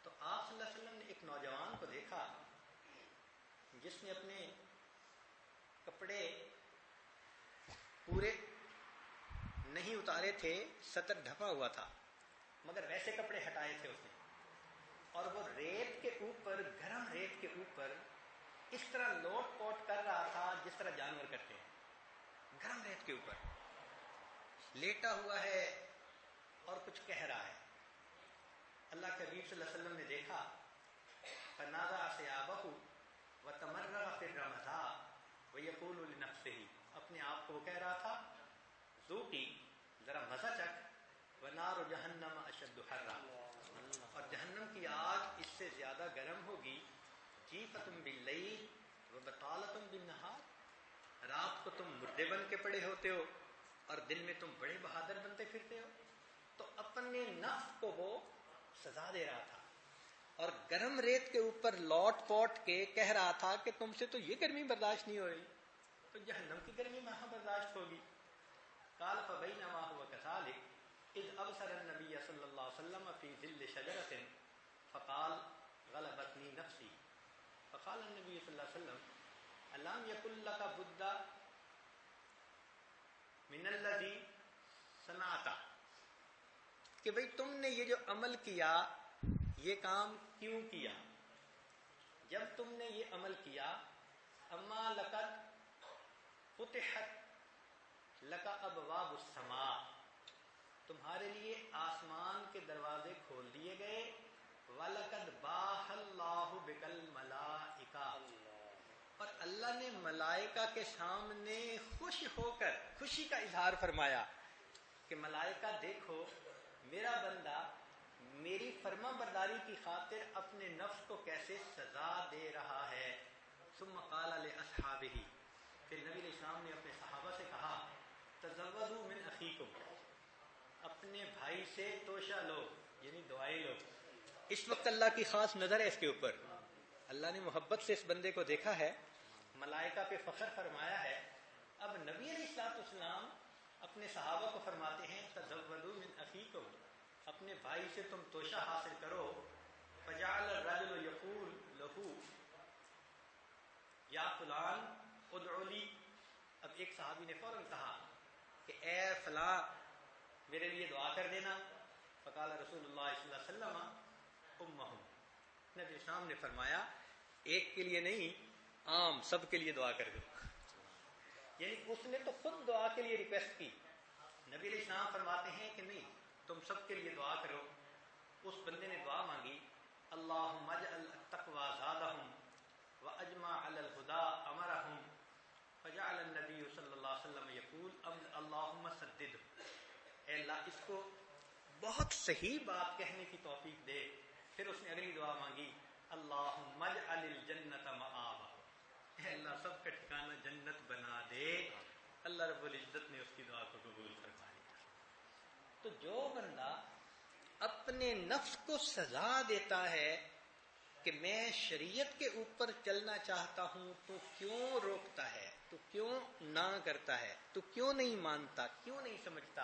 تو آپ صلی اللہ علیہ وسلم نے ایک نوجوان کو دیکھا جس نے اپنے کپڑے پورے نہیں اتارے تھے، سطر ڈھپا ہوا تھا مگر ویسے کپڑے ہٹائے تھے اس نے، اور وہ ریت کے اوپر، گرم ریت کے اوپر اس طرح لوٹ پوٹ کر رہا تھا جس طرح جانور کرتے ہیں، گرم ریت کے اوپر لیٹا ہوا ہے اور کچھ کہہ رہا ہے۔ اللہ کے حبیب صلی اللہ علیہ وسلم نے دیکھا، فنازع ثیابہ وتمرغ فی الرمضاء ویقول لنفسہ، اپنے آپ کو وہ کہہ رہا تھا ذوقی، ذرا مزہ چکھ، ونار جہنم اشد حرا، اور جہنم کی آگ اس سے زیادہ گرم ہوگی، جیفتم باللیل وبطالتم بالنہار، رات کو تم مردے بن کے پڑے ہوتے ہو اور دن میں تم بڑے بہادر بنتے پھرتے ہو۔ تو اپنے نفس کو وہ سزا دے رہا تھا اور گرم ریت کے اوپر لوٹ پوٹ کے کہہ رہا تھا کہ تم سے تو یہ گرمی برداشت نہیں ہو رہی، تو جہنم کی گرمی وہاں برداشت ہوگی۔ قال فبینما هو كذلك اذ ابصر النبی صلی اللہ علیہ وسلم فی ظل شجرۃ فقال غلبتنی نفسی، فقال النبی صلی اللہ علیہ وسلم الم یکن لک بد من الذی صنعت، کہ بھئی تم نے یہ جو عمل کیا، یہ کام کیوں کیا، جب تم نے یہ عمل کیا، اما لقد فتحت لک ابواب السماء، تمہارے لیے آسمان کے دروازے کھول دیے گئے، وَلَقَدْ بَاهَ اللَّهُ بِكَ الْمَلَائِكَةَ، اور اللہ نے ملائکہ کے سامنے خوش ہو کر خوشی کا اظہار فرمایا کہ ملائکہ دیکھو میرا بندہ میری فرما برداری کی خاطر اپنے نفس کو کیسے سزا دے رہا ہے۔ ثم قال لاصحابہ، پھر نبی علیہ السلام نے اپنے صحابہ سے کہا تزودوا من اخیکم، اپنے بھائی سے توشہ لو، یعنی دعائیں لو۔ اس وقت اللہ کی خاص نظر ہے اس کے اوپر، اللہ نے محبت سے اس بندے کو دیکھا ہے، ملائکہ پہ فخر فرمایا ہے۔ اب نبی علیہ الصلوۃ والسلام اپنے صحابہ کو فرماتے ہیں تزودوا من اخیکم، اپنے بھائی سے تم توشہ حاصل کرو، فجعل الرجل يقول له یا فلان ادعو لی. اب ایک صحابی نے فوراً کہا کہ اے فلاں میرے لیے دعا کر دینا. فقال رسول اللہ صلی اللہ علیہ وسلم امہم. نبی اسلام نے فرمایا ایک کے لیے نہیں، عام سب کے لیے دعا کر دو. یعنی اس نے تو خود دعا کے لیے ریکویسٹ کی. نبی علیہ السلام فرماتے ہیں کہ نہیں، تم سب کے لیے دعا کرو. اس بندے نے دعا مانگی، اللہم اجعل التقوی زادہم واجمع علی الہدی امرہم. فجعل النبی صلی اللہ علیہ وسلم یقول اللہم سدد. اے اللہ اس کو بہت صحیح بات کہنے کی توفیق دے. پھر اس نے اگلی دعا مانگی، اللہم اجعل الجنۃ مآبہ. اے اللہ سب کا ٹھکانہ جنت بنا دے. اللہ رب العزت نے اس کی دعا کو قبول فرما لیا. تو جو بندہ اپنے نفس کو سزا دیتا ہے کہ میں شریعت کے اوپر چلنا چاہتا ہوں، تو کیوں روکتا ہے، تو کیوں نہ کرتا ہے، تو کیوں نہیں مانتا، کیوں نہیں سمجھتا،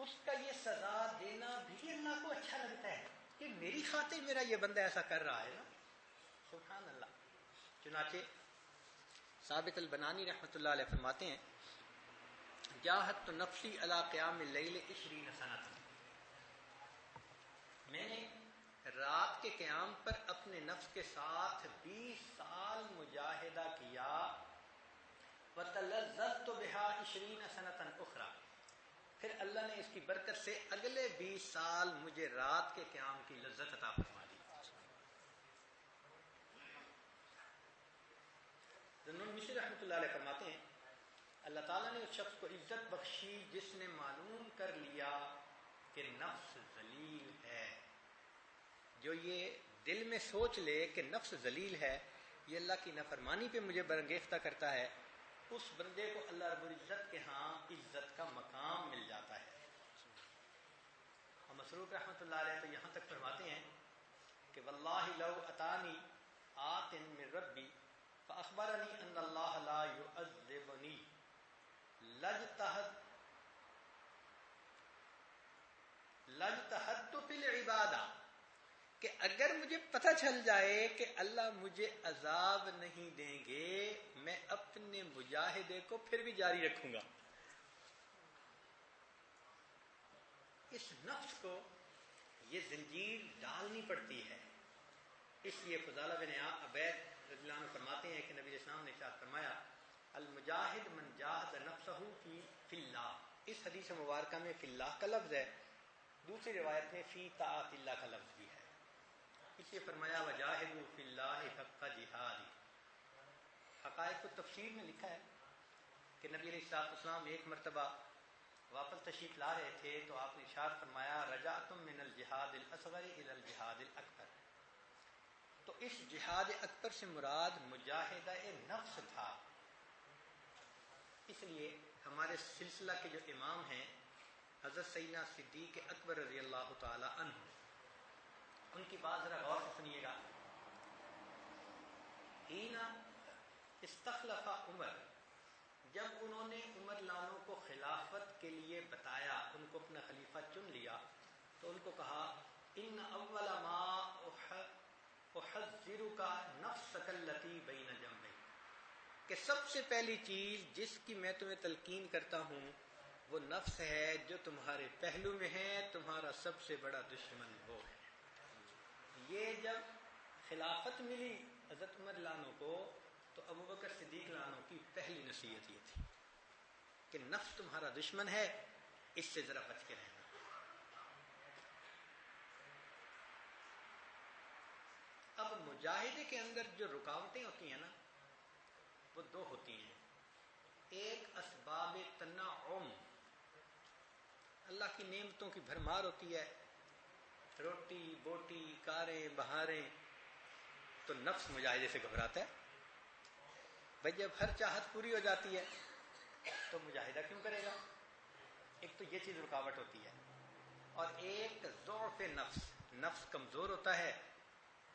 اس کا یہ سزا دینا بھی اللہ کو اچھا لگتا ہے کہ میری خاطر میرا یہ بندہ ایسا کر رہا ہے نا. سبحان اللہ. چنانچہ ثابت البنانی رحمۃ اللہ علیہ فرماتے ہیں، جاہدت نفسی علی قیام اللیل 20 سنۃ. میں نے رات کے قیام پر اپنے نفس کے ساتھ 20 سال مجاہدہ کیا. وتلذذت بها 20 سنۃ اخرى. پھر اللہ نے اس کی برکت سے اگلے 20 سال مجھے رات کے قیام کی لذت عطا فرما دی. ذنون مصری رحمۃ اللہ علیہ فرماتے ہیں، اللہ تعالیٰ نے اس شخص کو عزت بخشی جس نے معلوم کر لیا کہ نفس ذلیل ہے. جو یہ دل میں سوچ لے کہ نفس ذلیل ہے، یہ اللہ کی نافرمانی پہ مجھے برانگیختہ کرتا ہے، اس بندے کو اللہ رب العزت کے ہاں عزت کا مقام مل جاتا ہے. اور مسروق رحمۃ اللہ علیہ تو یہاں تک فرماتے ہیں کہ واللہ لو اتانی آت من ربی فاخبرنی ان اللہ لا يعذبنی لجتہدت فی العبادہ. کہ اگر مجھے پتہ چل جائے کہ اللہ مجھے عذاب نہیں دیں گے، میں اپنے مجاہدے کو پھر بھی جاری رکھوں گا. اس نفس کو یہ زنجیر ڈالنی پڑتی ہے. اس لیے فضالہ بن عبید رضی اللہ عنہ فرماتے ہیں کہ نبی علیہ السلام نے ارشاد فرمایا، المجاہد من جاہد نفسہ فی اللہ. اس حدیث مبارکہ میں فی اللہ کا لفظ ہے، دوسری روایت میں فی طاعت اللہ کا لفظ بھی ہے. اس لیے فرمایا وجاہدوا فی اللہ حق جہادہ. حقائق کو تفسیر میں لکھا ہے کہ نبی علیہ السلام ایک مرتبہ واپس تشریف لا رہے تھے تو آپ نے ارشاد فرمایا رجعتم من الجہاد الاصغر الی الجہاد الاکبر. تو اس جہاد اکبر سے مراد مجاہدہ نفس تھا. اس لیے ہمارے سلسلہ کے جو امام ہیں حضرت سیدنا صدیق اکبر رضی اللہ تعالی عنہ، ان کی بات ذرا غور سے سنیے گا. حین استخلف عمر، جب انہوں نے عمر لانوں کو خلافت کے لیے بتایا، ان کو اپنا خلیفہ چن لیا، تو ان کو کہا ان اول ما احذرک نفسک التی بین جنبیک. کہ سب سے پہلی چیز جس کی میں تمہیں تلقین کرتا ہوں وہ نفس ہے جو تمہارے پہلو میں ہے، تمہارا سب سے بڑا دشمن وہ ہے. یہ جب خلافت ملی حضرت عمر لانوں کو تو ابوبکر صدیق لانوں کی پہلی نصیحت یہ تھی کہ نفس تمہارا دشمن ہے، اس سے ذرا بچ کے رہنا. اب مجاہدے کے اندر جو رکاوٹیں ہوتی ہیں نا وہ دو ہوتی ہیں. ایک اسباب تنعم، اللہ کی نعمتوں کی بھرمار ہوتی ہے، روٹی بوٹی کاریں بہاریں، تو نفس مجاہدے سے گھبراتا ہے. بھائی جب ہر چاہت پوری ہو جاتی ہے تو مجاہدہ کیوں کرے گا؟ ایک تو یہ چیز رکاوٹ ہوتی ہے. اور ایک ضعف نفس، نفس کمزور ہوتا ہے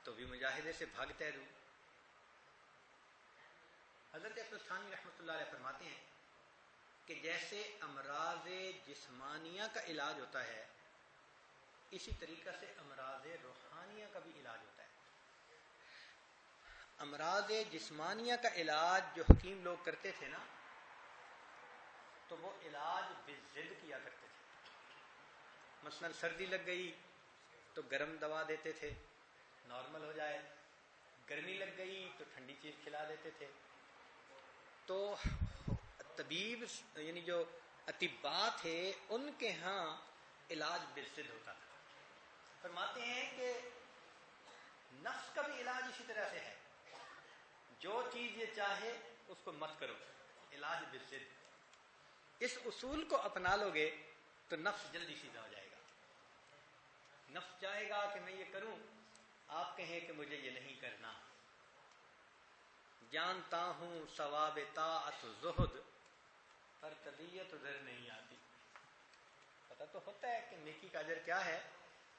تو بھی مجاہدے سے بھاگتا ہے. حضرت احمد ثانی رحمۃ اللہ علیہ فرماتے ہیں کہ جیسے امراض جسمانیہ کا علاج ہوتا ہے اسی طریقہ سے امراض روحانیہ کا بھی علاج ہوتا ہے. امراض جسمانیہ کا علاج جو حکیم لوگ کرتے تھے نا، تو وہ علاج بضد کیا کرتے تھے. مثلا سردی لگ گئی تو گرم دوا دیتے تھے نارمل ہو جائے، گرمی لگ گئی تو ٹھنڈی چیز کھلا دیتے تھے. تو طبیب یعنی جو اطباء تھے ان کے ہاں علاج بضد ہوتا تھا. فرماتے ہیں کہ نفس کا بھی علاج اسی طرح سے ہے. جو چیز یہ چاہے اس کو مت کرو، علاج بضد. اس اصول کو اپنا لو گے تو نفس جلدی سیدھا ہو جائے گا. نفس چاہے گا کہ میں یہ کروں، آپ کہیں کہ مجھے یہ نہیں کرنا. جانتا ہوں ثواب طاعت زہد، پر طبیعت ادھر نہیں آتی. پتہ تو ہوتا ہے کہ نیکی کا اجر کیا ہے،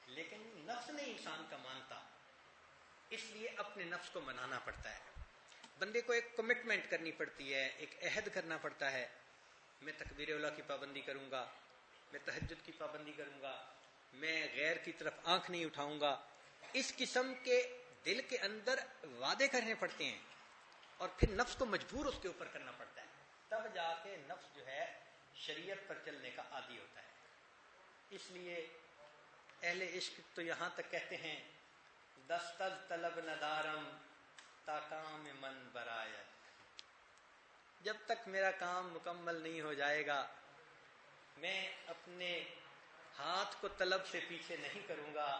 لیکن نفس نہیں انسان کا مانتا. اس لیے اپنے نفس کو منانا پڑتا ہے. بندے کو ایک کمٹمنٹ کرنی پڑتی ہے، ایک عہد کرنا پڑتا ہے. میں تکبیر اولیٰ کی پابندی کروں گا، میں تہجد کی پابندی کروں گا، میں غیر کی طرف آنکھ نہیں اٹھاؤں گا. اس قسم کے دل کے اندر وعدے کرنے پڑتے ہیں اور پھر نفس کو مجبور اس کے اوپر کرنا پڑتا ہے. تب جا کے نفس جو ہے شریعت پر چلنے کا عادی ہوتا ہے. اس لیے اہل عشق تو یہاں تک کہتے ہیں دستز طلب ندارم تا کام من برایت. جب تک میرا کام مکمل نہیں ہو جائے گا میں اپنے ہاتھ کو طلب سے پیچھے نہیں کروں گا.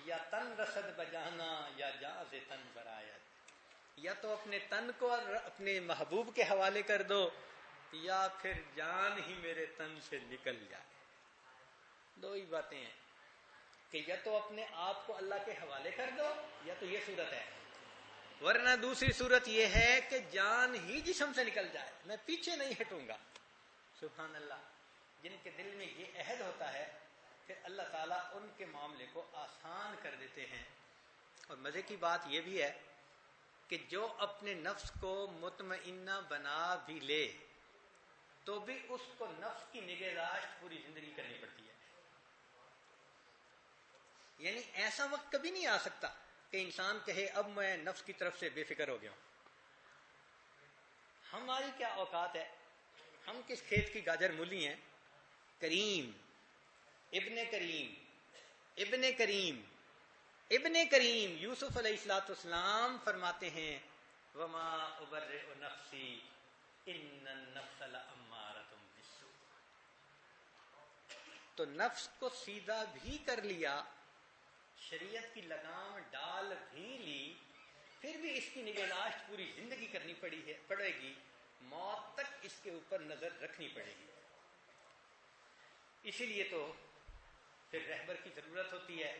یا تن رسد بجانا یا جاز تن برایت. یا تو اپنے تن کو اپنے محبوب کے حوالے کر دو یا پھر جان ہی میرے تن سے نکل جائے. دو ہی باتیں ہیں کہ یا تو اپنے آپ کو اللہ کے حوالے کر دو یا تو یہ صورت ہے، ورنہ دوسری صورت یہ ہے کہ جان ہی جسم سے نکل جائے، میں پیچھے نہیں ہٹوں گا. سبحان اللہ. جن کے دل میں یہ عہد ہوتا ہے پھر اللہ تعالیٰ ان کے معاملے کو آسان کر دیتے ہیں. اور مزے کی بات یہ بھی ہے کہ جو اپنے نفس کو مطمئنہ بنا بھی لے تو بھی اس کو نفس کی نگہداشت پوری زندگی کرنی پڑتی ہے. یعنی ایسا وقت کبھی نہیں آ سکتا کہ انسان کہے اب میں نفس کی طرف سے بے فکر ہو گیا ہوں. ہماری کیا اوقات ہے، ہم کس کھیت کی گاجر مولی ہیں. کریم ابن کریم ابن کریم ابن کریم یوسف علیہ الصلوۃ والسلام فرماتے ہیں وما ابرئ نفسی ان النفس لامارۃ بالسوء. تو نفس کو سیدھا بھی کر لیا، شریعت کی لگام ڈال بھی لی، پھر بھی اس کی نگہداشت پوری زندگی کرنی پڑے گی. موت تک اس کے اوپر نظر رکھنی پڑے گی. اسی لیے تو پھر رہبر کی ضرورت ہوتی ہے.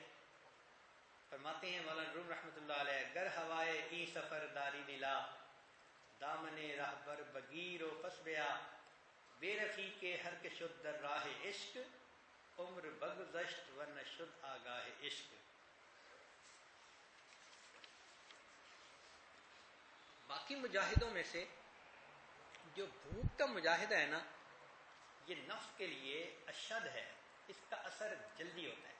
فرماتے ہیں مولانا روم رحمۃ اللہ علیہ گر ہوائے ای سفر داری نلا دامن رہبر بگیر و پس بیا بے رفیق ہر کے شد در راہ عشق عمر بگذشت ورنہ شد آگاہ عشق. باقی مجاہدوں میں سے جو بھوک کا مجاہدہ ہے نا، یہ نفس کے لیے اشد ہے، اس کا اثر جلدی ہوتا ہے.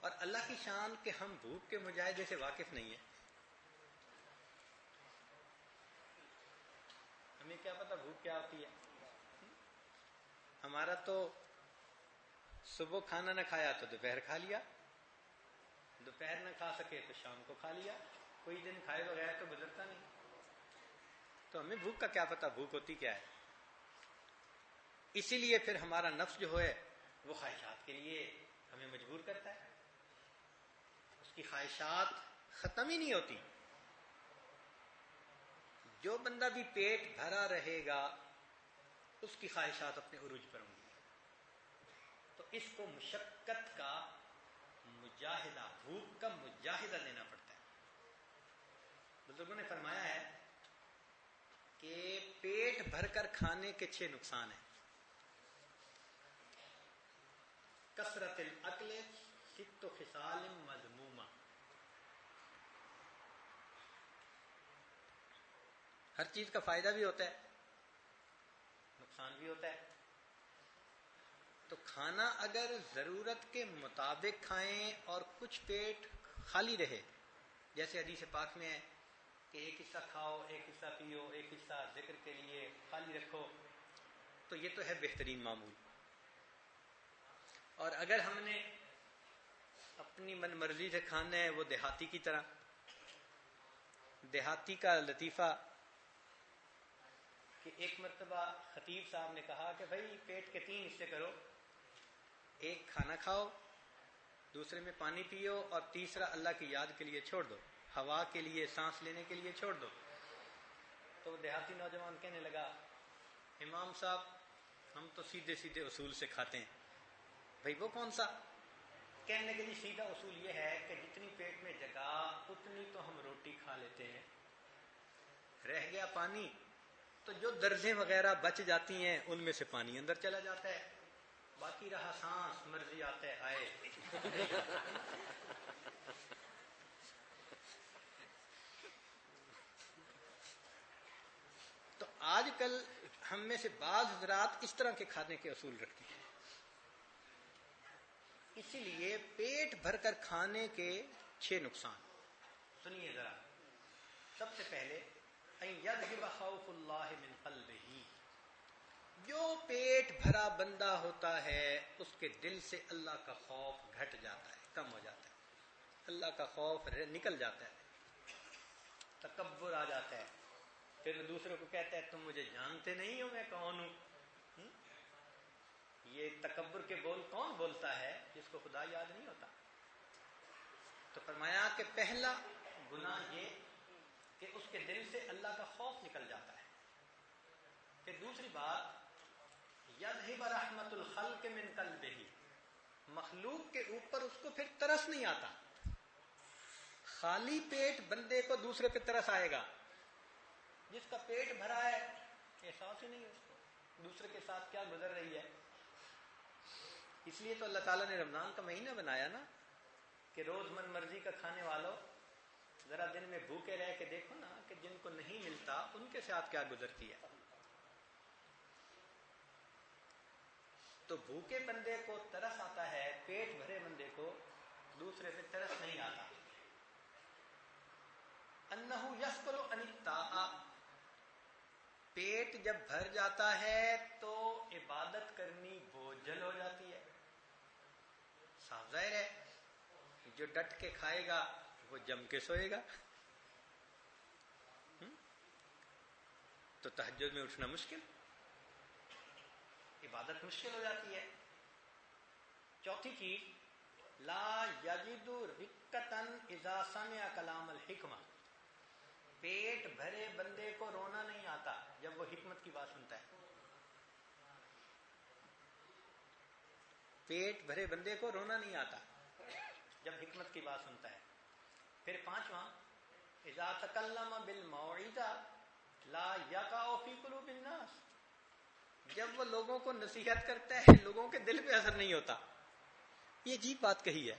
اور اللہ کی شان کہ ہم بھوک کے مجاہدے سے واقف نہیں ہیں. ہمیں کیا پتہ بھوک کیا ہوتی ہے. ہمارا تو صبح کھانا نہ کھایا تو دوپہر کھا لیا، دوپہر نہ کھا سکے تو شام کو کھا لیا، کوئی دن کھائے بغیر تو گزرتا نہیں. تو ہمیں بھوک کا کیا پتہ بھوک ہوتی کیا ہے. اسی لیے پھر ہمارا نفس جو ہے وہ خواہشات کے لیے ہمیں مجبور کرتا ہے. اس کی خواہشات ختم ہی نہیں ہوتی. جو بندہ بھی پیٹ بھرا رہے گا اس کی خواہشات اپنے عروج پر ہوں گی. تو اس کو مشقت کا مجاہدہ، بھوک کا مجاہدہ لینا پڑتا ہے. بزرگوں نے فرمایا ہے کہ پیٹ بھر کر کھانے کے 6 نقصان ہیں. کثرت الاکل 6 خصال مذمومہ. ہر چیز کا فائدہ بھی ہوتا ہے، نقصان بھی ہوتا ہے. تو کھانا اگر ضرورت کے مطابق کھائیں اور کچھ پیٹ خالی رہے، جیسے حدیث پاک میں ہے کہ ایک حصہ کھاؤ، ایک حصہ پیو، ایک حصہ ذکر کے لیے خالی رکھو، تو یہ تو ہے بہترین معمول۔ اور اگر ہم نے اپنی من مرضی سے کھانا ہے، وہ دیہاتی کی طرح، دیہاتی کا لطیفہ کہ ایک مرتبہ خطیب صاحب نے کہا کہ بھائی پیٹ کے 3 حصے کرو، ایک کھانا کھاؤ، دوسرے میں پانی پیو، اور تیسرا اللہ کی یاد کے لیے چھوڑ دو، ہوا کے لیے، سانس لینے کے لیے چھوڑ دو۔ تو وہ دیہاتی نوجوان کہنے لگا امام صاحب ہم تو سیدھے سیدھے اصول سے کھاتے ہیں۔ بھائی وہ کون سا؟ کہنے کے لیے سیدھا اصول یہ ہے کہ جتنی پیٹ میں جگہ اتنی تو ہم روٹی کھا لیتے ہیں، رہ گیا پانی تو جو درزیں وغیرہ بچ جاتی ہیں ان میں سے پانی اندر چلا جاتا ہے، باقی رہا سانس، مرضی آتا ہے آئے۔ تو آج کل ہم میں سے بعض حضرات اس طرح کے کھانے کے اصول رکھتے ہیں۔ اسی لیے پیٹ بھر کر کھانے کے 6 نقصان سنیے ذرا۔ سب سے پہلے ان یذهب خوف اللہ من قلبہ، جو پیٹ بھرا بندہ ہوتا ہے اس کے دل سے اللہ کا خوف گھٹ جاتا ہے، کم ہو جاتا ہے، اللہ کا خوف نکل جاتا ہے، تکبر آ جاتا ہے، پھر دوسروں کو کہتا ہے تم مجھے جانتے نہیں ہو میں کون ہوں۔ یہ تکبر کے بول کون بولتا ہے؟ جس کو خدا یاد نہیں ہوتا۔ تو فرمایا کہ پہلا گناہ یہ کہ اس کے دل سے اللہ کا خوف نکل جاتا ہے۔ پھر دوسری بات یذهب رحمت الخلق من قلبہ، مخلوق کے اوپر اس کو پھر ترس نہیں آتا۔ خالی پیٹ بندے کو دوسرے پہ ترس آئے گا، جس کا پیٹ بھرا ہے احساس ہی نہیں ہے اس کو دوسرے کے ساتھ کیا گزر رہی ہے۔ اس لیے تو اللہ تعالیٰ نے رمضان کا مہینہ بنایا نا کہ روز من مرضی کا کھانے والوں ذرا دن میں بھوکے رہ کے دیکھو نا کہ جن کو نہیں ملتا ان کے ساتھ کیا گزرتی ہے۔ تو بھوکے بندے کو ترس آتا ہے، پیٹ بھرے بندے کو دوسرے سے ترس نہیں آتا۔ انہ یثقل عن الطاعہ، پیٹ جب بھر جاتا ہے تو عبادت کرنی بوجھل ہو جاتی ہے۔ صاف ظاہر ہے جو ڈٹ کے کھائے گا وہ جم کے سوئے گا، تو تہجد میں اٹھنا مشکل، عبادت مشکل ہو جاتی ہے۔ چوتھی چیز لا یجد رقۃ اذا سمع کلام الحکمہ، پیٹ بھرے بندے کو رونا نہیں آتا جب وہ حکمت کی بات سنتا ہے۔ پیٹ بھرے بندے کو رونا نہیں آتا جب حکمت کی بات سنتا ہے۔ پھر پانچواں اذا تکلم بالموعظہ لا یقع فی قلوب الناس، جب وہ لوگوں کو نصیحت کرتا ہے لوگوں کے دل پہ اثر نہیں ہوتا۔ یہ عجیب بات کہی ہے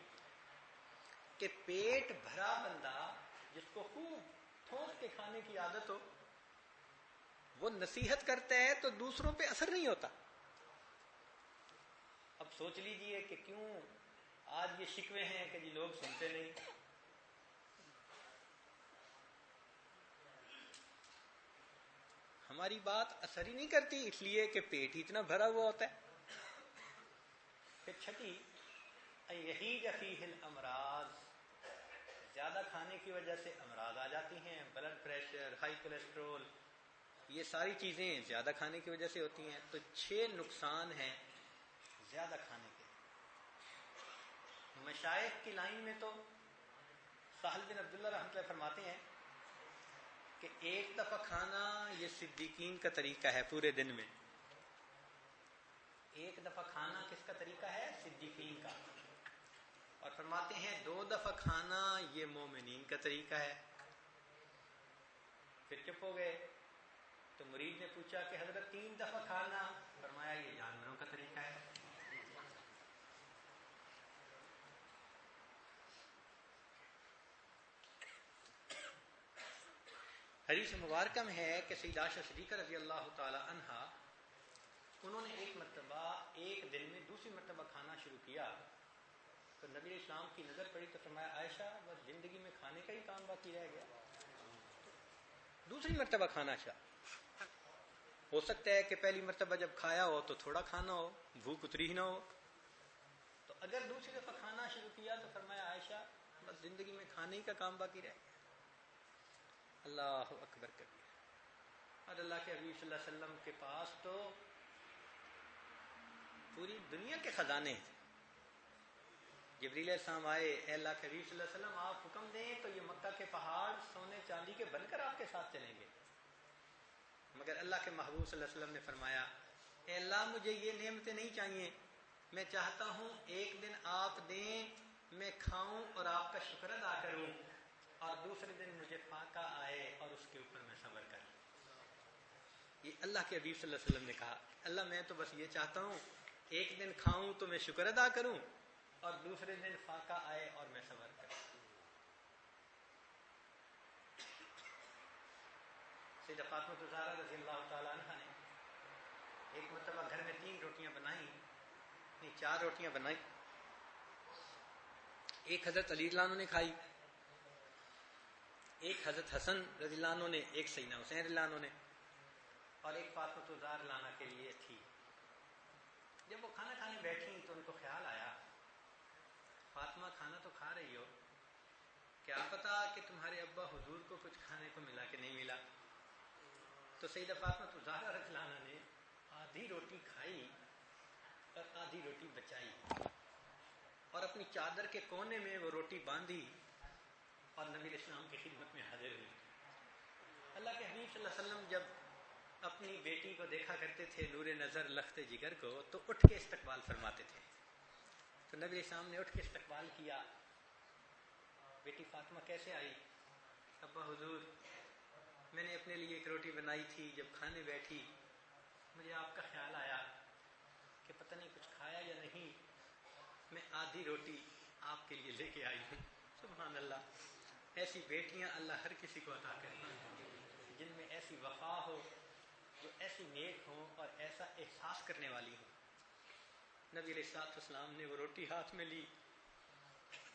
کہ پیٹ بھرا بندہ جس کو خوب ٹھوس کے کھانے کی عادت ہو، وہ نصیحت کرتا ہے تو دوسروں پہ اثر نہیں ہوتا۔ اب سوچ لیجئے کہ کیوں آج یہ شکوے ہیں کہ جی لوگ سنتے نہیں۔ ہماری بات اثر ہی نہیں کرتی اس لیے کہ پیٹ ہی اتنا بھرا ہوا ہوتا ہے۔ پھر چھٹی یہیج فیہ الامراض، زیادہ کھانے کی وجہ سے امراض آ جاتی ہیں، بلڈ پریشر، ہائی کولیسٹرول، یہ ساری چیزیں زیادہ کھانے کی وجہ سے ہوتی ہیں۔ تو 6 نقصان ہیں زیادہ کھانے کے۔ مشائخ کی لائن میں تو سہل بن عبداللہ رحمۃ اللہ فرماتے ہیں کہ ایک دفعہ کھانا یہ صدیقین کا طریقہ ہے پورے دن میں۔ ایک دفعہ کھانا کس کا طریقہ ہے؟ صدیقین کا۔ اور فرماتے ہیں 2 دفعہ کھانا یہ مومنین کا طریقہ ہے۔ پھر چپ ہو گئے تو مرید نے پوچھا کہ حضرت 3 دفعہ کھانا؟ فرمایا یہ جانوروں کا طریقہ ہے۔ حدیث مبارکہ میں ہے کہ سیدہ عائشہ صدیقہ رضی اللہ تعالی عنہا انہوں نے ایک مرتبہ ایک دن میں دوسری مرتبہ کھانا شروع کیا تو نبی علیہ السلام کی نظر پڑی تو فرمایا عائشہ بس زندگی میں کھانے کا ہی کام باقی رہ گیا. دوسری مرتبہ کھانا چاہ ہو سکتا ہے کہ پہلی مرتبہ جب کھایا ہو تو تھوڑا کھانا ہو, بھوک اتری ہی نہ ہو, تو اگر دوسری دفعہ کھانا شروع کیا تو فرمایا عائشہ بس زندگی میں کھانے ہی کا کام باقی رہ گیا. اللہ اکبر کبیر. اور اللہ کے حبیب صلی اللہ علیہ وسلم کے پاس تو پوری دنیا کے خزانے ہیں. جبریل علیہ السلام آئے, اے اللہ کے حبیب صلی اللہ علیہ وسلم آپ حکم دیں تو یہ مکہ کے پہاڑ سونے چاندی کے بن کر آپ کے ساتھ چلیں گے. مگر اللہ کے محبوب صلی اللہ علیہ وسلم نے فرمایا اے اللہ مجھے یہ نعمتیں نہیں چاہیے, میں چاہتا ہوں ایک دن آپ دیں میں کھاؤں اور آپ کا شکر ادا کروں, اور دوسرے دن مجھے فاقہ آئے اور اس کے اوپر میں صبر کروں. یہ اللہ کے حبیب صلی اللہ علیہ وسلم نے کہا اللہ میں تو بس یہ چاہتا ہوں ایک دن کھاؤں تو میں شکر ادا کروں اور دوسرے دن فاقہ آئے اور میں صبر کروں. سیدہ فاطمہ الزہرا رضی اللہ تعالیٰ عنہ نے ایک مرتبہ گھر میں 3 روٹیاں بنائیں, نہیں 4 روٹیاں بنائیں. ایک حضرت علی رضی اللہ عنہ نے کھائی, ایک حضرت حسن رضی اللہ عنہ نے, ایک سیدنا حسین رضی اللہ عنہ نے, اور ایک فاطمہ الزہرا لانا کے لیے تھی. جب وہ کھانا کھانے بیٹھی تو ان کو خیال آیا فاطمہ کھانا تو کھا رہی ہو, کیا پتا کہ تمہارے ابا حضور کو کچھ کھانے کو ملا کہ نہیں ملا. تو سیدہ فاطمہ الزہرا رضی اللہ عنہا نے آدھی روٹی کھائی اور آدھی روٹی بچائی اور اپنی چادر کے کونے میں وہ روٹی باندھی اور نبی علیہ السلام کی خدمت میں حاضر ہوئی. اللہ کے حبیب صلی اللہ علیہ وسلم جب اپنی بیٹی کو دیکھا کرتے تھے نور نظر لخت جگر کو تو اٹھ کے استقبال فرماتے تھے. تو نبی علیہ السلام نے اٹھ کے استقبال کیا. بیٹی فاطمہ کیسے آئی؟ ابا حضور میں نے اپنے لیے ایک روٹی بنائی تھی, جب کھانے بیٹھی مجھے آپ کا خیال آیا کہ پتہ نہیں کچھ کھایا یا نہیں, میں آدھی روٹی آپ کے لیے لے کے آئی ہوں. سبحان اللہ. ایسی بیٹیاں اللہ ہر کسی کو عطا کرے جن میں ایسی وفا ہو, جو ایسی نیک ہوں اور ایسا احساس کرنے والی ہوں. نبی علیہ الصلوۃ والسلام نے وہ روٹی ہاتھ میں لی,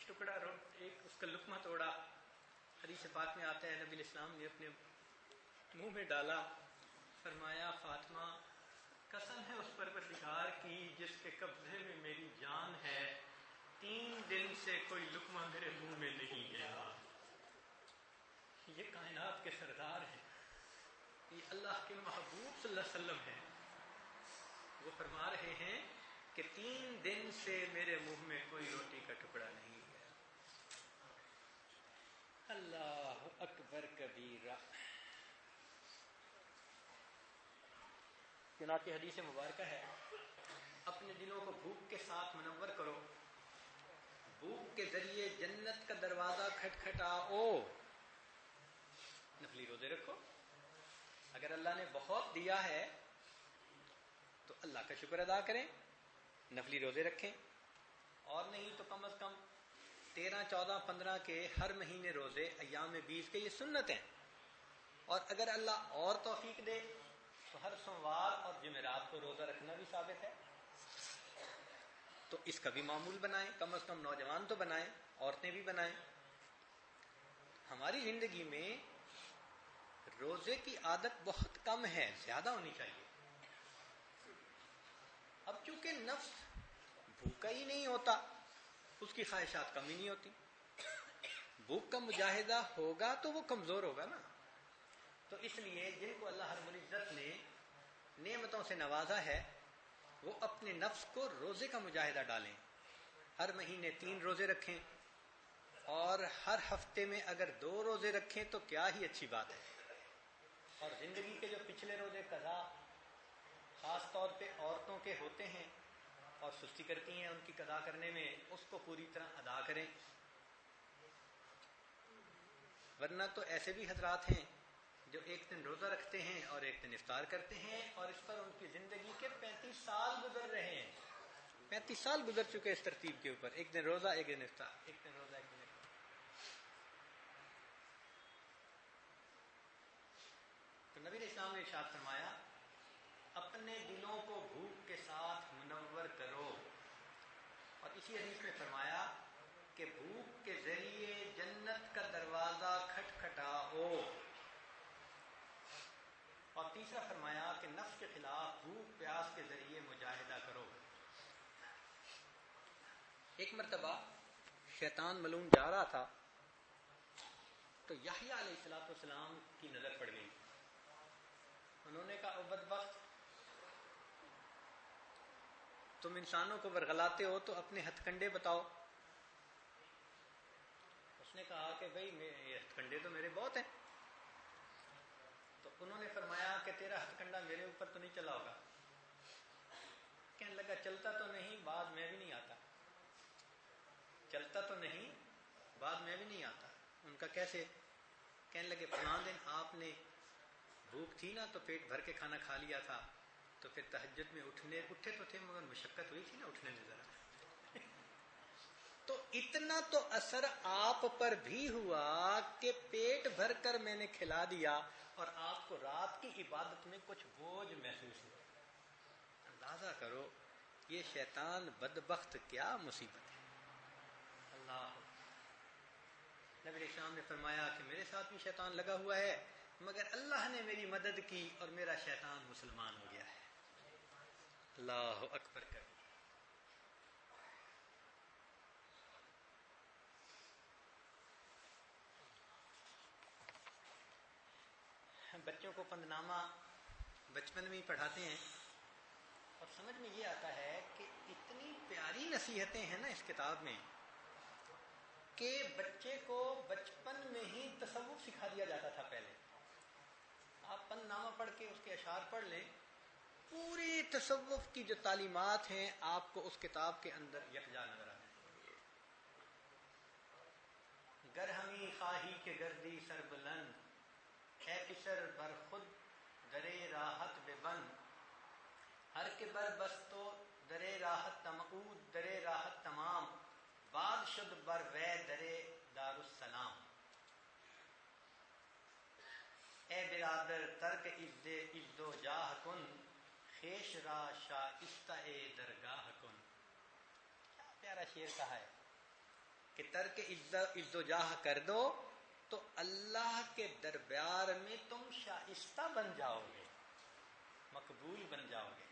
ٹکڑا ایک اس کا لقمہ توڑا. حدیث پاک میں آتا ہے نبی علیہ السلام نے اپنے منہ میں ڈالا, فرمایا فاطمہ قسم ہے اس پروردگار کی جس کے قبضے میں میری جان ہے, 3 دن سے کوئی لقمہ میرے منہ میں نہیں گیا. یہ کائنات کے سردار ہیں, یہ اللہ کے محبوب صلی اللہ علیہ وسلم ہیں. وہ فرما رہے ہیں کہ 3 دن سے میرے منہ میں کوئی روٹی کا ٹکڑا نہیں گیا. اللہ اکبر کبیرہ. چنانچہ حدیث مبارکہ ہے اپنے دلوں کو بھوک کے ساتھ منور کرو, بھوک کے ذریعے جنت کا دروازہ کھٹکھٹاؤ, نفلی روزے رکھو. اگر اللہ نے بہت دیا ہے تو اللہ کا شکر ادا کریں, نفلی روزے رکھیں, اور نہیں تو کم از کم 13, 14, 15 کے ہر مہینے روزے ایام 20 کے یہ سنت ہیں. اور اگر اللہ اور توفیق دے تو ہر سوموار اور جمعرات کو روزہ رکھنا بھی ثابت ہے, تو اس کا بھی معمول بنائیں. کم از کم نوجوان تو بنائیں, عورتیں بھی بنائیں. ہماری زندگی میں روزے کی عادت بہت کم ہے, زیادہ ہونی چاہیے. اب چونکہ نفس بھوکا ہی نہیں ہوتا, اس کی خواہشات کم ہی نہیں ہوتی. بھوک کا مجاہدہ ہوگا تو وہ کمزور ہوگا نا. تو اس لیے جن کو اللہ رب العزت نے نعمتوں سے نوازا ہے وہ اپنے نفس کو روزے کا مجاہدہ ڈالیں. ہر مہینے 3 روزے رکھیں, اور ہر ہفتے میں اگر 2 روزے رکھیں تو کیا ہی اچھی بات ہے. اور زندگی کے جو پچھلے روزے قضا خاص طور پہ عورتوں کے ہوتے ہیں اور سستی کرتی ہیں ان کی قضا کرنے میں, اس کو پوری طرح ادا کریں. ورنہ تو ایسے بھی حضرات ہیں جو ایک دن روزہ رکھتے ہیں اور ایک دن افطار کرتے ہیں, اور اس پر ان کی زندگی کے 35 سال گزر رہے ہیں. 35 سال گزر چکے اس ترتیب کے اوپر, ایک دن روزہ ایک دن افطار, ایک دن روزہ ایک دن افطار. تو نبی علیہ السلام نے ارشاد فرمایا اپنے دلوں کو بھوک کے ساتھ منور کرو. اور اسی حدیث میں فرمایا کہ بھوک کے ذریعے جنت کا دروازہ کھٹکھٹاؤ. اور تیسرا فرمایا کہ نفس کے خلاف بھوک پیاس کے ذریعے مجاہدہ کرو. ایک مرتبہ شیطان ملعون جا رہا تھا تو یحییٰ علیہ السلام کی نظر پڑ گئی. انہوں نے کہا او بدبخت، تم انسانوں کو ورغلاتے ہو تو اپنے ہتھ کنڈے بتاؤ. اس نے کہا کہ بھئی یہ ہتھ کنڈے تو میرے بہت ہیں. تو انہوں نے فرمایا کہ تیرا ہتھ کنڈا میرے اوپر تو نہیں چلا ہوگا. کہنے لگا چلتا تو نہیں، بعد میں بھی نہیں آتا. چلتا تو نہیں، بعد میں بھی نہیں آتا. ان کا کیسے؟ کہنے لگے فلاں دن آپ نے بھوک تھی نا تو پیٹ بھر کے کھانا کھا لیا تھا، تو پھر تہجد میں اٹھے تو تھے مگر مشقت ہوئی تھی نا اٹھنے میں ذرا. تو اتنا تو اثر آپ پر بھی ہوا کہ پیٹ بھر کر میں نے کھلا دیا اور آپ کو رات کی عبادت میں کچھ بوجھ محسوس ہوا. اندازہ کرو یہ شیطان بدبخت کیا مصیبت ہے. اللہ. نبی علیہ السلام نے فرمایا کہ میرے ساتھ بھی شیطان لگا ہوا ہے مگر اللہ نے میری مدد کی اور میرا شیطان مسلمان ہو گیا ہے. اللہ اکبر کر. بچوں کو پندنامہ بچپن میں ہی پڑھاتے ہیں اور سمجھ میں یہ آتا ہے کہ اتنی پیاری نصیحتیں ہیں نا اس کتاب میں کہ بچے کو بچپن میں ہی تصوف سکھا دیا جاتا تھا. پہلے آپ پندنامہ پڑھ کے اس کے اشعار پڑھ لیں، پوری تصوف کی جو تعلیمات ہیں آپ کو اس کتاب کے اندر یکجا نظر آتے ہیں. گر ہمی خواہی کے گردی سر بلند، اے پسر بر خود درے راحت بے بند. ہر کے بر بستو درے راحت تمعود درے راحت تمام، باد شد بر وے درے دار السلام. اے برادر ترک عزد و جاہ کن، خیش را شائستہ درگاہ کن. کیا پیارا شعر کہا ہے کہ ترک عزد و جاہ کر دو تو اللہ کے دربار میں تم شائستہ بن جاؤ گے، مقبول بن جاؤ گے.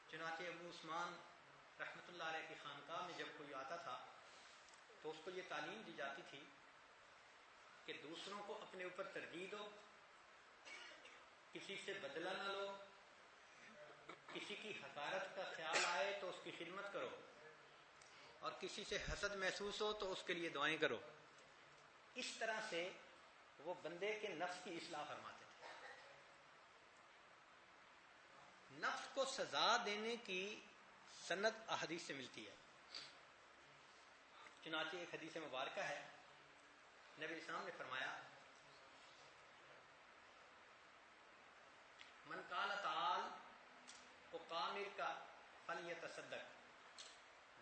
چنانچہ ابو عثمان رحمۃ اللہ علیہ کی خانقاہ میں جب کوئی آتا تھا تو اس کو یہ تعلیم دی جاتی تھی کہ دوسروں کو اپنے اوپر ترجیح دو، کسی سے بدلہ نہ لو، کسی کی حقارت کا خیال آئے تو اس کی خدمت کرو، اور کسی سے حسد محسوس ہو تو اس کے لیے دعائیں کرو. اس طرح سے وہ بندے کے نفس کی اصلاح فرماتے تھے. نفس کو سزا دینے کی سند احادیث سے ملتی ہے. چنانچہ ایک حدیث مبارکہ ہے، نبی اسلام نے فرمایا من قال تعال اقامر کا فلیتصدق.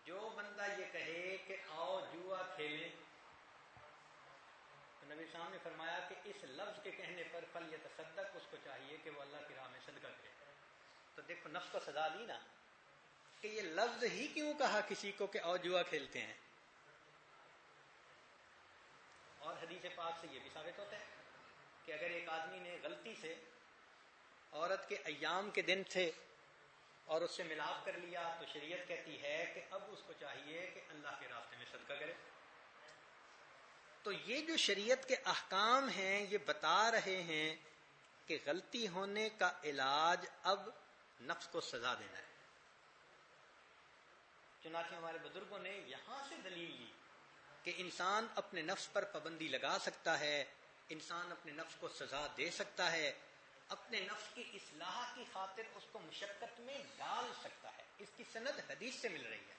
جو بندہ یہ کہے کہ آؤ جوا کھیلیں، تو نبی اسلام نے فرمایا کہ اس لفظ کے کہنے پر فلیتصدق، اس کو چاہیے کہ وہ اللہ کی راہ میں صدقہ کرے. تو دیکھو نفس کو سزا دی نا کہ یہ لفظ ہی کیوں کہا کسی کو کہ آؤ جوا کھیلتے ہیں. اور حدیث پاک سے یہ بھی ثابت ہوتا ہے کہ اگر ایک آدمی نے غلطی سے عورت کے ایام کے دن تھے اور اس سے ملاپ کر لیا تو شریعت کہتی ہے کہ اب اس کو چاہیے کہ اللہ کے راستے میں صدقہ کرے. تو یہ جو شریعت کے احکام ہیں یہ بتا رہے ہیں کہ غلطی ہونے کا علاج اب نفس کو سزا دینا ہے. چنانچہ ہمارے بزرگوں نے یہاں سے دلیل لی کہ انسان اپنے نفس پر پابندی لگا سکتا ہے، انسان اپنے نفس کو سزا دے سکتا ہے، اپنے نفس کی اصلاح کی خاطر اس کو مشقت میں ڈال سکتا ہے. اس کی سند حدیث سے مل رہی ہے.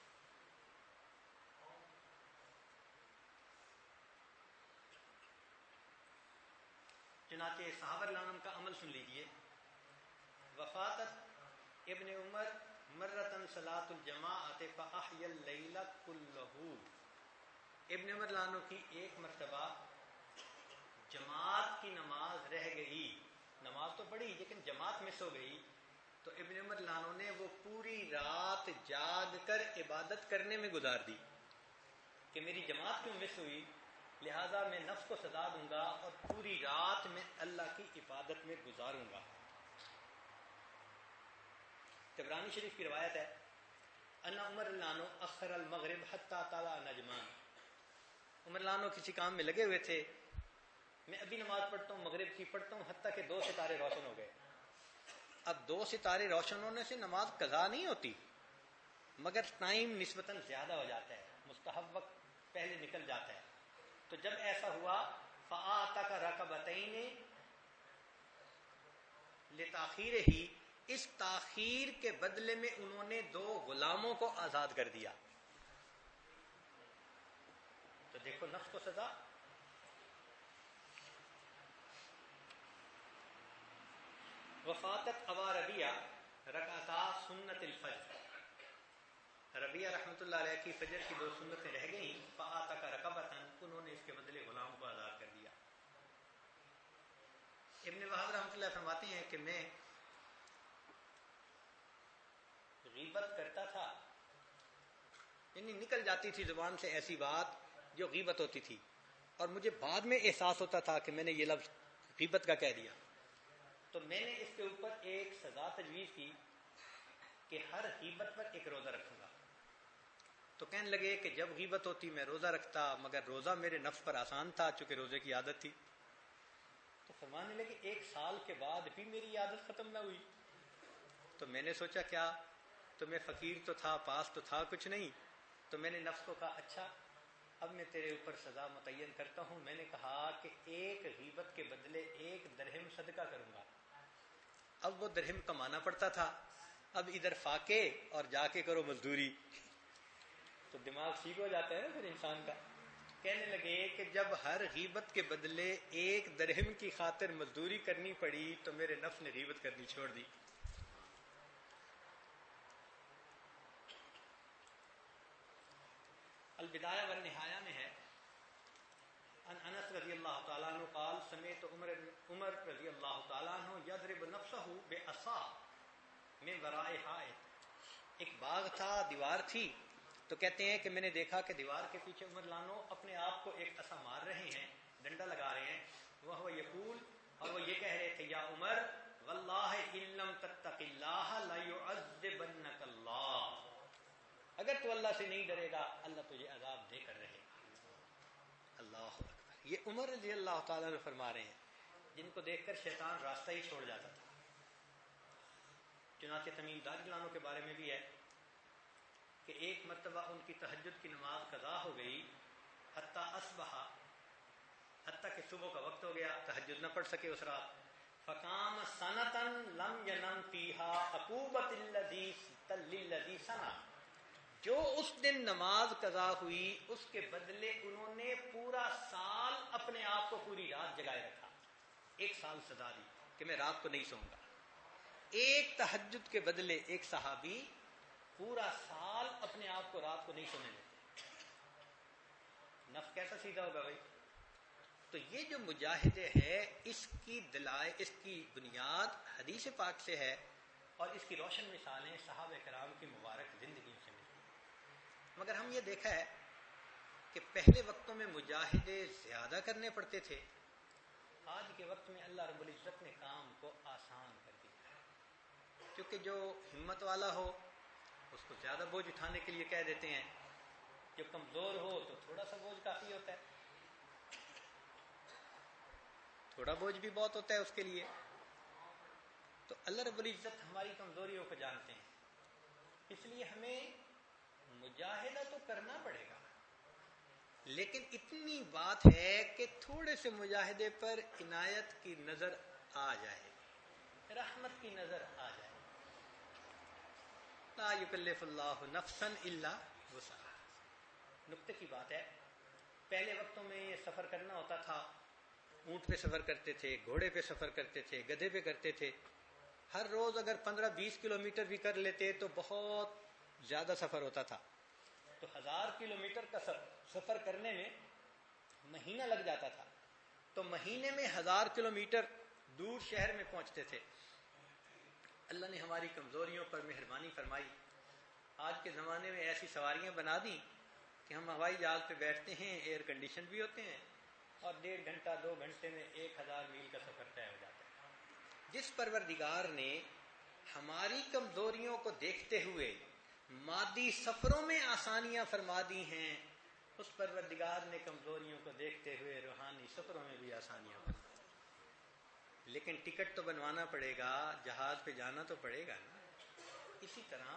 چنانچہ صحابہ رضوان کا عمل سن لیجئے. وفاتت ابن عمر مرتن صلاۃ الجماعت فاحی اللیل کلہ. ابن عمر لانو کی ایک مرتبہ جماعت کی نماز رہ گئی، نماز تو پڑھی لیکن جماعت مس ہو گئی، تو ابن عمر لانو نے وہ پوری رات جاگ کر عبادت کرنے میں گزار دی کہ میری جماعت کیوں مس ہوئی، لہذا میں نفس کو سزا دوں گا اور پوری رات میں اللہ کی عبادت میں گزاروں گا۔ طبرانی شریف کی روایت ہے ان عمر لانو اخر المغرب حتی طلع نجمان، عمر لانو کسی کام میں لگے ہوئے تھے، میں ابھی نماز پڑھتا ہوں، مغرب کی پڑھتا ہوں، حتیٰ کہ 2 ستارے روشن ہو گئے۔ اب 2 ستارے روشن ہونے سے نماز قضا نہیں ہوتی، مگر ٹائم نسبتاً زیادہ ہو جاتا ہے، مستحب وقت پہلے نکل جاتا ہے۔ تو جب ایسا ہوا فآتک رکبتین لتاخیرہ، اس تاخیر کے بدلے میں انہوں نے 2 غلاموں کو آزاد کر دیا۔ تو دیکھو نفس کو سزا۔ وفاتت ابا ربیعہ رکعتا سنت الفجر، ربیعہ رحمۃ اللہ علیہ کی فجر کی 2 سنتیں رہ گئیں، فآتک رکبتن، انہوں نے اس کے بدلے غلام کو آزاد کر دیا۔ ابن وہب رحمۃ اللہ فرماتے ہیں کہ میں غیبت کرتا تھا، یعنی نکل جاتی تھی زبان سے ایسی بات جو غیبت ہوتی تھی، اور مجھے بعد میں احساس ہوتا تھا کہ میں نے یہ لفظ غیبت کا کہہ دیا، تو میں نے اس کے اوپر ایک سزا تجویز کی کہ ہر غیبت پر ایک روزہ رکھوں گا۔ تو کہنے لگے کہ جب غیبت ہوتی میں روزہ رکھتا، مگر روزہ میرے نفس پر آسان تھا چونکہ روزے کی عادت تھی۔ تو فرمانے لگے 1 سال کے بعد بھی میری عادت ختم نہ ہوئی، تو میں نے سوچا کیا، تو میں فقیر تو تھا، پاس تو تھا کچھ نہیں، تو میں نے نفس کو کہا اچھا اب میں تیرے اوپر سزا متعین کرتا ہوں، میں نے کہا کہ 1 غیبت کے بدلے 1 درہم صدقہ کروں گا۔ اب وہ درہم کمانا پڑتا تھا، اب ادھر فاقے اور جا کے کرو مزدوری، تو دماغ ٹھیک ہو جاتا ہے نا پھر انسان کا۔ کہنے لگے کہ جب ہر غیبت کے بدلے 1 درہم کی خاطر مزدوری کرنی پڑی تو میرے نفس نے غیبت کرنی چھوڑ دی۔ البدایہ والنہایہ میں ہے ان انس رضی اللہ تعالیٰ عنہ قال سمعت عمر رضی اللہ تعالیٰ عنہ یضرب نفسہ بعصا من وراء حائط، ایک باغ تھا، دیوار تھی، تو کہتے ہیں کہ میں نے دیکھا کہ دیوار کے پیچھے عمر لانو اپنے آپ کو ایک عصا مار رہے ہیں، ڈنڈا لگا رہے ہیں، وہ یقول، اور وہ یہ کہہ رہے تھے یا عمر واللہ ان لم تتق اللہ لیعذبنک اللہ، اگر تو اللہ سے نہیں ڈرے گا اللہ تجھے عذاب دے کر رہے گا۔ اللہ اکبر، یہ عمر رضی اللہ تعالیٰ نے فرما رہے ہیں جن کو دیکھ کر شیطان راستہ ہی چھوڑ جاتا تھا۔ چنانچہ تمیم داری لانوں کے بارے میں بھی ہے کہ ایک مرتبہ ان کی تہجد کی نماز قضا ہو گئی، حتیٰ اصبح، حتیٰ کہ صبح کا وقت ہو گیا، تہجد نہ پڑھ سکے اس رات، فقام سنتن لم ینم فیہا عقوبۃ للذی سنہ، جو اس دن نماز قضا ہوئی اس کے بدلے انہوں نے پورا سال اپنے آپ کو پوری رات جگائے رکھا، 1 سال سزا دی کہ میں رات کو نہیں سوؤں گا۔ ایک تہجد کے بدلے ایک صحابی پورا سال اپنے آپ کو رات کو نہیں سونے دیتے، نفس کیسا سیدھا ہوگا بھائی؟ تو یہ جو مجاہدے ہے اس کی دلائل، اس کی بنیاد حدیث پاک سے ہے، اور اس کی روشن مثالیں صحابہ کرام کی مبارک زندگیوں سے ملتی ہیں۔ مگر ہم یہ دیکھا ہے کہ پہلے وقتوں میں مجاہدے زیادہ کرنے پڑتے تھے، آج کے وقت میں اللہ رب العزت نے کام کو آسان کر دیا ہے، کیونکہ جو ہمت والا ہو اس کو زیادہ بوجھ اٹھانے کے لیے کہہ دیتے ہیں، جو کمزور ہو تو تھوڑا سا بوجھ کافی ہوتا ہے، تھوڑا بوجھ بھی بہت ہوتا ہے اس کے لیے۔ تو اللہ رب العزت ہماری کمزوریوں کو جانتے ہیں، اس لیے ہمیں مجاہدہ تو کرنا پڑے گا، لیکن اتنی بات ہے کہ تھوڑے سے مجاہدے پر عنایت کی نظر آ جائے، رحمت کی نظر آ جائے۔ لا یکلف اللہ نفسا الا وسعہا، نقطے کی بات ہے، پہلے وقتوں میں یہ سفر کرنا ہوتا تھا، اونٹ پہ سفر کرتے تھے، گھوڑے پہ سفر کرتے تھے، گدھے پہ کرتے تھے، ہر روز اگر 15-20 کلومیٹر بھی کر لیتے تو بہت زیادہ سفر ہوتا تھا، تو 1000 کلومیٹر کا سفر کرنے میں مہینہ لگ جاتا تھا۔ تو مہینے میں 1000 کلومیٹر دور شہر میں پہنچتے تھے. اللہ نے ہماری کمزوریوں پر مہربانی فرمائی. آج کے زمانے میں ایسی سواریاں بنا دیں کہ ہم ہوائی جہاز پہ بیٹھتے ہیں, ایئر کنڈیشن بھی ہوتے ہیں, اور 1.5 گھنٹہ 2 گھنٹے میں 1000 میل کا سفر طے ہو جاتا ہے. جس پروردگار نے ہماری کمزوریوں کو دیکھتے ہوئے مادی سفروں میں آسانیاں فرما دی ہیں, اس پروردگار نے کمزوریوں کو دیکھتے ہوئے روحانی سفروں میں بھی آسانیاں فرما دی. لیکن ٹکٹ تو بنوانا پڑے گا, جہاز پہ جانا تو پڑے گا نا. اسی طرح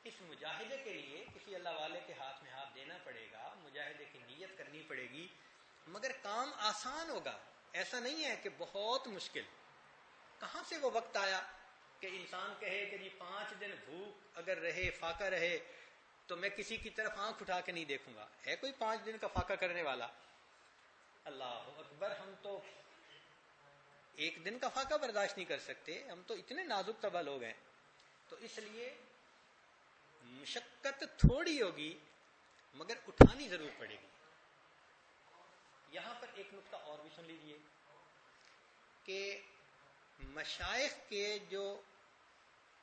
اس مجاہدے کے لیے کسی اللہ والے کے ہاتھ میں ہاتھ دینا پڑے گا, مجاہدے کی نیت کرنی پڑے گی, مگر کام آسان ہوگا. ایسا نہیں ہے کہ بہت مشکل. کہاں سے وہ وقت آیا کہ انسان کہے کہ جی 5 دن بھوک اگر رہے, فاقہ رہے, تو میں کسی کی طرف آنکھ اٹھا کے نہیں دیکھوں گا. ہے کوئی 5 دن کا فاقہ کرنے والا؟ اللہ اکبر. ہم تو 1 دن کا فاقہ برداشت نہیں کر سکتے, ہم تو اتنے نازک طبع لوگ ہیں. تو اس لیے مشقت تھوڑی ہوگی مگر اٹھانی ضرور پڑے گی. یہاں پر ایک نقطہ اور بھی سن لیجئے کہ مشائخ کے جو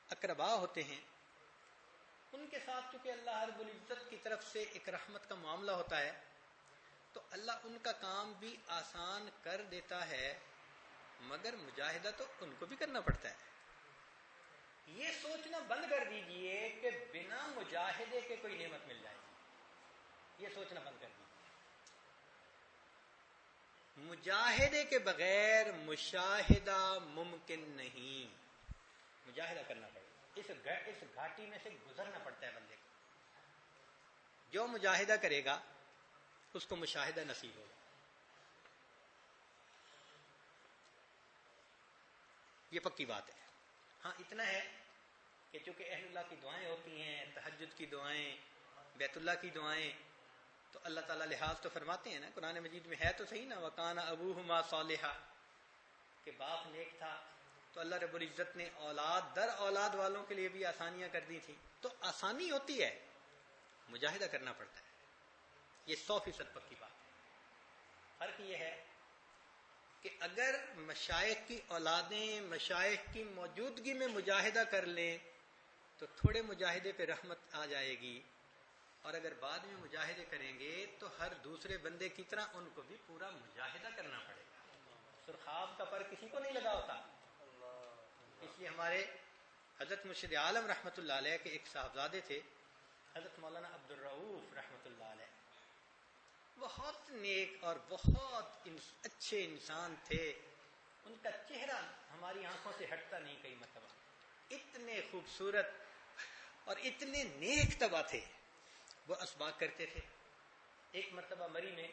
اقربا ہوتے ہیں ان کے ساتھ چونکہ اللہ رب العزت کی طرف سے ایک رحمت کا معاملہ ہوتا ہے, تو اللہ ان کا کام بھی آسان کر دیتا ہے, مگر مجاہدہ تو ان کو بھی کرنا پڑتا ہے. یہ سوچنا بند کر دیجئے کہ بنا مجاہدے کے کوئی نعمت مل جائے گی. یہ سوچنا بند کر دیجئے. مجاہدے کے بغیر مشاہدہ ممکن نہیں. مجاہدہ کرنا پڑے گا. اس گھاٹی میں سے گزرنا پڑتا ہے بندے کو. جو مجاہدہ کرے گا اس کو مشاہدہ نصیب ہوگا. یہ پکی بات ہے. ہاں اتنا ہے کہ چونکہ اہل اللہ کی دعائیں ہوتی ہیں, تہجد کی دعائیں, بیت اللہ کی دعائیں, تو اللہ تعالیٰ لحاظ تو فرماتے ہیں نا. قرآن مجید میں ہے تو صحیح نا, وَقَانَ أَبُوهُمَا صَالِحًا, کہ باپ نیک تھا. تو اللہ رب العزت نے اولاد در اولاد والوں کے لیے بھی آسانیاں کر دی تھیں. تو آسانی ہوتی ہے, مجاہدہ کرنا پڑتا ہے. یہ 100% پکی بات ہے. فرق یہ ہے کہ اگر مشائخ کی اولادیں مشائخ کی موجودگی میں مجاہدہ کر لیں تو تھوڑے مجاہدے پہ رحمت آ جائے گی, اور اگر بعد میں مجاہدے کریں گے تو ہر دوسرے بندے کی طرح ان کو بھی پورا مجاہدہ کرنا پڑے گا. سرخاب کا پر کسی کو نہیں لگا ہوتا. اس لیے ہمارے حضرت مرشد عالم رحمۃ اللہ علیہ کے ایک صاحبزادے تھے, حضرت مولانا عبد الرؤوف رحمۃ اللہ علیہ. بہت نیک اور بہت اچھے انسان تھے. ان کا چہرہ ہماری آنکھوں سے ہٹتا نہیں کئی مرتبہ. اتنے خوبصورت اور اتنے نیک طبع تھے. وہ اسباق کرتے تھے. ایک مرتبہ مری میں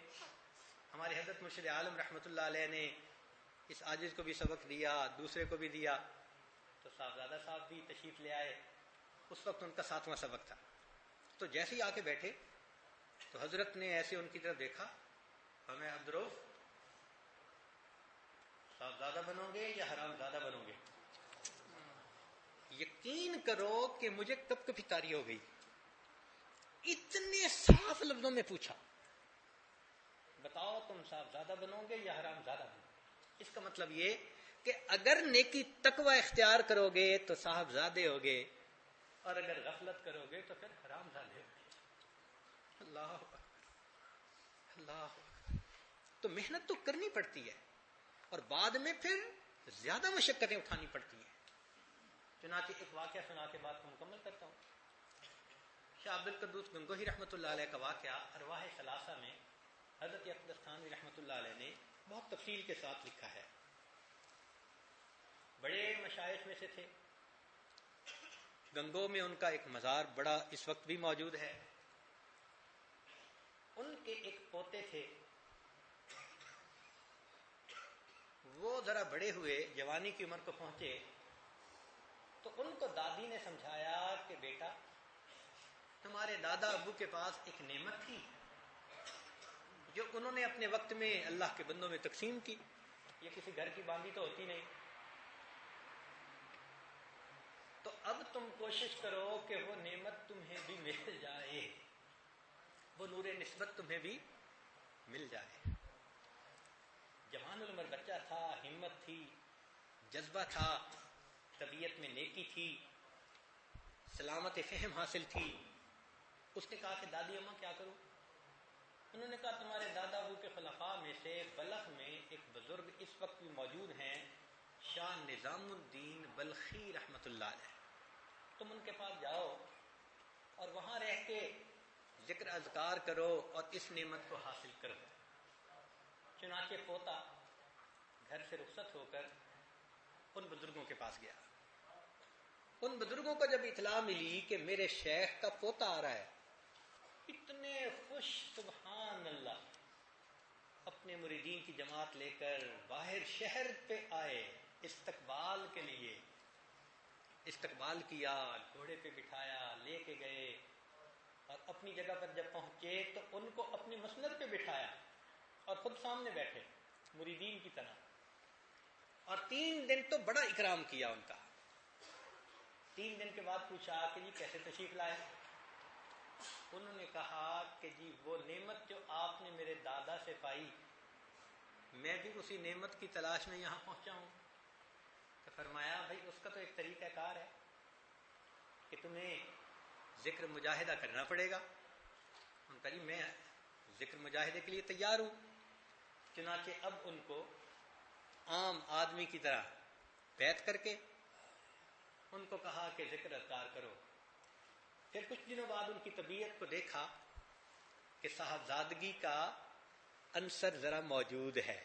ہمارے حضرت مرشد عالم رحمۃ اللہ علیہ نے اس عاجز کو بھی سبق دیا, دوسرے کو بھی دیا. تو صاحبزادہ صاحب بھی تشریف لے آئے. اس وقت ان کا 7واں سبق تھا. تو جیسے ہی آ کے بیٹھے تو حضرت نے ایسے ان کی طرف دیکھا, ہمیں عبدالرؤوف صاحبزادہ بنو گے یا حرام زادہ بنو گے؟ یقین کرو کہ مجھے کب کبھی طاری ہو گئی. اتنے صاف لفظوں میں پوچھا, بتاؤ تم صاحبزادہ بنو گے یا حرام زادہ بنو گے؟ اس کا مطلب یہ کہ اگر نیکی تقوی اختیار کرو گے تو صاحبزادے ہوگے, اور اگر غفلت کرو گے تو پھر حرام زادے ہوگے. اللہ اللہ. تو محنت تو کرنی پڑتی ہے, اور بعد میں پھر زیادہ مشقتیں اٹھانی پڑتی ہیں. چنانچہ ایک واقعہ سنا کے بات کو مکمل کرتا ہوں. شاہ عبد القدوس گنگوہی رحمۃ اللہ علیہ کا واقعہ ارواح ثلاثہ میں حضرت اقدس تھانوی رحمۃ اللہ علیہ نے بہت تفصیل کے ساتھ لکھا ہے. بڑے مشائخ میں سے تھے. گنگو میں ان کا ایک مزار بڑا اس وقت بھی موجود ہے. ان کے ایک پوتے تھے, وہ ذرا بڑے ہوئے, جوانی کی عمر کو پہنچے, تو ان کو دادی نے سمجھایا کہ بیٹا تمہارے دادا ابو کے پاس ایک نعمت تھی جو انہوں نے اپنے وقت میں اللہ کے بندوں میں تقسیم کی. یہ کسی گھر کی باندھی تو ہوتی نہیں. تو اب تم کوشش کرو کہ وہ نعمت تمہیں بھی مل جائے, وہ نور نسبت تمہیں بھی مل جائے. جوان العمر بچہ تھا، ہمت تھی، جذبہ تھا، طبیعت میں نیکی تھی، سلامت فہم حاصل تھی. اس نے کہا کہ دادی اماں کیا کروں؟ انہوں نے کہا تمہارے دادا ابو کے خلفاء میں سے بلخ میں ایک بزرگ اس وقت بھی موجود ہیں، شاہ نظام الدین بلخی رحمۃ اللہ علیہ. تم ان کے پاس جاؤ اور وہاں رہ کے ذکر اذکار کرو اور اس نعمت کو حاصل کرو. چنانچہ پوتا گھر سے رخصت ہو کر ان بزرگوں کے پاس گیا. ان بزرگوں کو جب اطلاع ملی کہ میرے شیخ کا پوتا آ رہا ہے، اتنے خوش، سبحان اللہ، اپنے مریدین کی جماعت لے کر باہر شہر پہ آئے استقبال کے لیے. استقبال کیا، گھوڑے پہ بٹھایا، لے کے گئے اور اپنی جگہ پر جب پہنچے تو ان کو اپنی مسند پہ بٹھایا اور خود سامنے بیٹھے مریدین کی طرح. اور 3 دن تو بڑا اکرام کیا ان کا. 3 دن کے بعد پوچھا کہ جی کیسے تشریف لائے؟ انہوں نے کہا کہ جی وہ نعمت جو آپ نے میرے دادا سے پائی، میں بھی اسی نعمت کی تلاش میں یہاں پہنچا ہوں. تو فرمایا بھائی اس کا تو ایک طریقہ کار ہے کہ تمہیں ذکر مجاہدہ کرنا پڑے گا. ان کا جی میں ذکر مجاہدے کے لیے تیار ہوں. چنانچہ اب ان کو عام آدمی کی طرح بیعت کر کے ان کو کہا کہ ذکر اذکار کرو. پھر کچھ دنوں بعد ان کی طبیعت کو دیکھا کہ صاحبزادگی کا عنصر ذرا موجود ہے.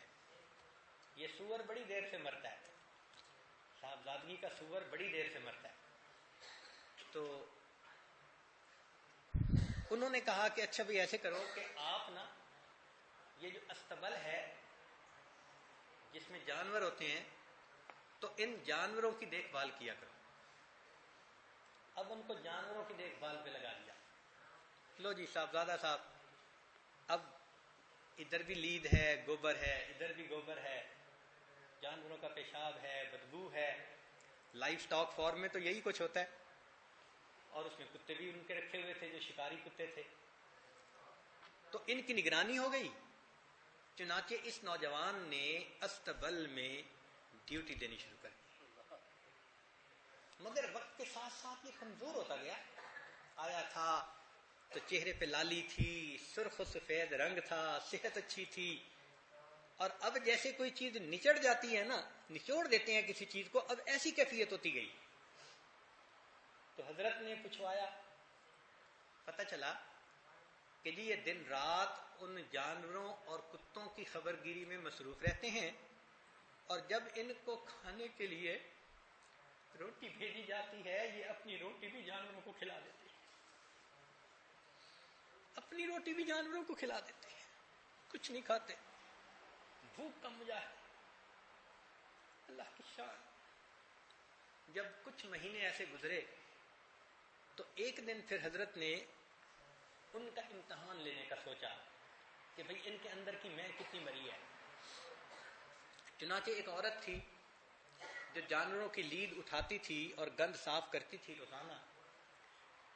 یہ سور بڑی دیر سے مرتا ہے، صاحبزادگی کا سور بڑی دیر سے مرتا ہے. تو انہوں نے کہا کہ اچھا بھئی ایسے کرو کہ آپ نا یہ جو استبل ہے جس میں جانور ہوتے ہیں تو ان جانوروں کی دیکھ بھال کیا کرو. اب ان کو جانوروں کی دیکھ بھال پہ لگا دیا. لو جی صاحبزادہ صاحب، اب ادھر بھی لید ہے، گوبر ہے، ادھر بھی گوبر ہے، جانوروں کا پیشاب ہے، بدبو ہے. لائف سٹاک فارم میں تو یہی کچھ ہوتا ہے. اور اس میں کتے بھی ان کے رکھے ہوئے تھے جو شکاری کتے تھے. تو ان کی نگرانی ہو گئی. چنانچہ اس نوجوان نے استبل میں ڈیوٹی دینی شروع کر دی. مگر وقت کے ساتھ ساتھ یہ کمزور ہوتا گیا. آیا تھا تو چہرے پہ لالی تھی، سرخ و سفید رنگ تھا، صحت اچھی تھی. اور اب جیسے کوئی چیز نچڑ جاتی ہے نا، نچوڑ دیتے ہیں کسی چیز کو، اب ایسی کیفیت ہوتی گئی. تو حضرت نے پوچھوایا، پتہ چلا کہ جی یہ دن رات ان جانوروں اور کتوں کی خبر گیری میں مصروف رہتے ہیں، اور جب ان کو کھانے کے لیے روٹی بھیجی جاتی ہے یہ اپنی روٹی بھی جانوروں کو کھلا دیتے ہیں. اپنی روٹی بھی جانوروں کو کھلا دیتے ہیں، کچھ نہیں کھاتے، بھوک کا مجاہد. اللہ کی شان. جب کچھ مہینے ایسے گزرے تو ایک دن پھر حضرت نے ان کا امتحان لینے کا سوچا کہ بھئی ان کے اندر کی میں کتنی مری ہے. چنانچہ ایک عورت تھی جو جانوروں کی لید اٹھاتی تھی اور گند صاف کرتی تھی روزانہ.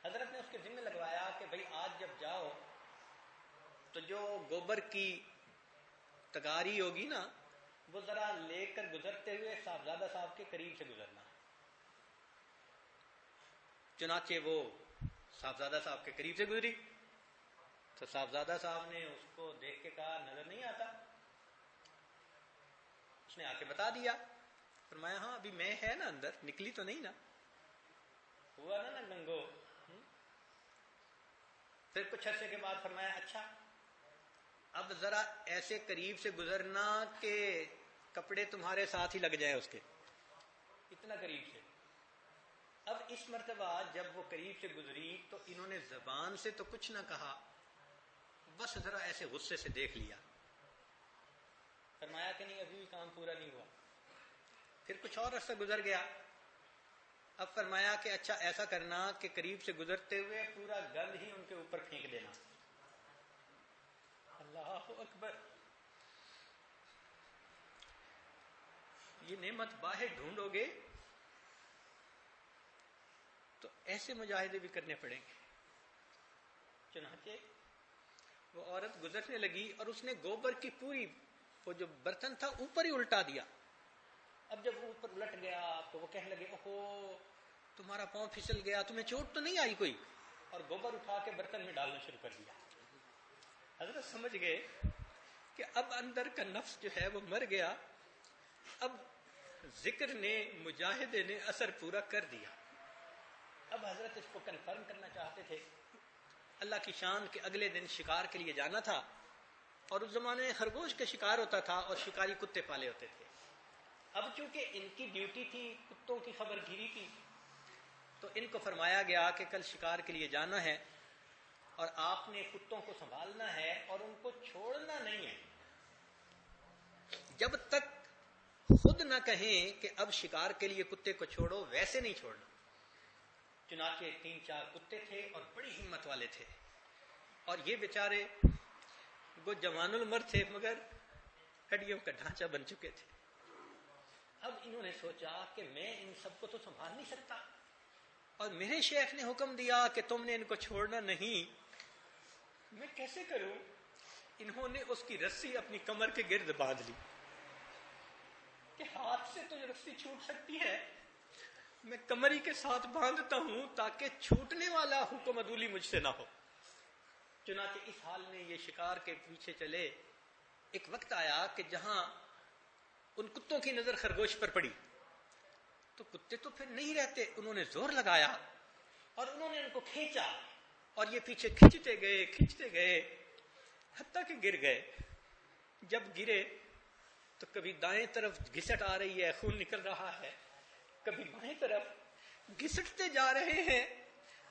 حضرت نے اس کے ذمہ لگوایا کہ بھئی آج جب جاؤ تو جو گوبر کی تگاری ہوگی نا وہ ذرا لے کر گزرتے ہوئے صاحبزادہ صاحب کے قریب سے گزرنا. چنانچہ وہ صاحبزادہ صاحب کے قریب سے گزری تو صاحبزادہ صاحب نے اس کو دیکھ کے کہا نظر نہیں آتا. اس نے آ کے بتا دیا. فرمایا ہاں ابھی میں ہے نا اندر، نکلی تو نہیں نا، ہوا نا گنگو. پھر کچھ عرصے کے بعد فرمایا اچھا اب ذرا ایسے قریب سے گزرنا کہ کپڑے تمہارے ساتھ ہی لگ جائیں اس کے، اتنا قریب سے. اب اس مرتبہ جب وہ قریب سے گزری تو انہوں نے زبان سے تو کچھ نہ کہا، بس ذرا ایسے غصے سے دیکھ لیا. فرمایا کہ نہیں ابھی بھی کام پورا نہیں ہوا. پھر کچھ اور عرصہ گزر گیا. اب فرمایا کہ اچھا ایسا کرنا کہ قریب سے گزرتے ہوئے پورا گند ہی ان کے اوپر پھینک دینا. اللہ اکبر. یہ نعمت باہر ڈھونڈو گے تو ایسے مجاہدے بھی کرنے پڑیں گے. چنانچہ وہ عورت گزرنے لگی اور اس نے گوبر کی پوری وہ جو برتن تھا اوپر ہی الٹا دیا. اب جب اوپر الٹ گیا تو وہ کہنے لگے اوہو تمہارا پاؤں پھسل گیا, تمہیں چوٹ تو نہیں آئی کوئی؟ اور گوبر اٹھا کے برتن میں ڈالنا شروع کر دیا. حضرت سمجھ گئے کہ اب اندر کا نفس جو ہے وہ مر گیا. اب ذکر نے, مجاہدے نے اثر پورا کر دیا. اب حضرت اس کو کنفرم کرنا چاہتے تھے. اللہ کی شان کے اگلے دن شکار کے لیے جانا تھا, اور اس زمانے میں خرگوش کا شکار ہوتا تھا اور شکاری کتے پالے ہوتے تھے. اب چونکہ ان کی ڈیوٹی تھی کتوں کی خبر گیری کی, تو ان کو فرمایا گیا کہ کل شکار کے لیے جانا ہے اور آپ نے کتوں کو سنبھالنا ہے اور ان کو چھوڑنا نہیں ہے جب تک خود نہ کہیں کہ اب شکار کے لیے کتے کو چھوڑو, ویسے نہیں چھوڑنا. چنانچہ 3-4 کتے تھے اور بڑی ہمت والے تھے, اور یہ بیچارے وہ جوان المرد تھے مگر ہڈیوں کا ڈھانچہ بن چکے تھے. اب انہوں نے سوچا کہ میں ان سب کو تو سنبھال نہیں سکتا, اور میرے شیخ نے حکم دیا کہ تم نے ان کو چھوڑنا نہیں, میں کیسے کروں؟ انہوں نے اس کی رسی اپنی کمر کے گرد باندھ لی کہ ہاتھ سے تو یہ رسی چھوٹ سکتی ہے, میں کمری کے ساتھ باندھتا ہوں تاکہ چھوٹنے والا حکم عدولی مجھ سے نہ ہو. چنانچہ اس حال میں یہ شکار کے پیچھے چلے. ایک وقت آیا کہ جہاں ان کتوں کی نظر خرگوش پر پڑی تو کتے تو پھر نہیں رہتے, انہوں نے زور لگایا اور انہوں نے ان کو کھینچا, اور یہ پیچھے کھینچتے گئے حتیٰ کہ گر گئے. جب گرے تو کبھی دائیں طرف گھسٹ آ رہی ہے, خون نکل رہا ہے, کبھی بائیں طرف گھسٹتے جا رہے ہیں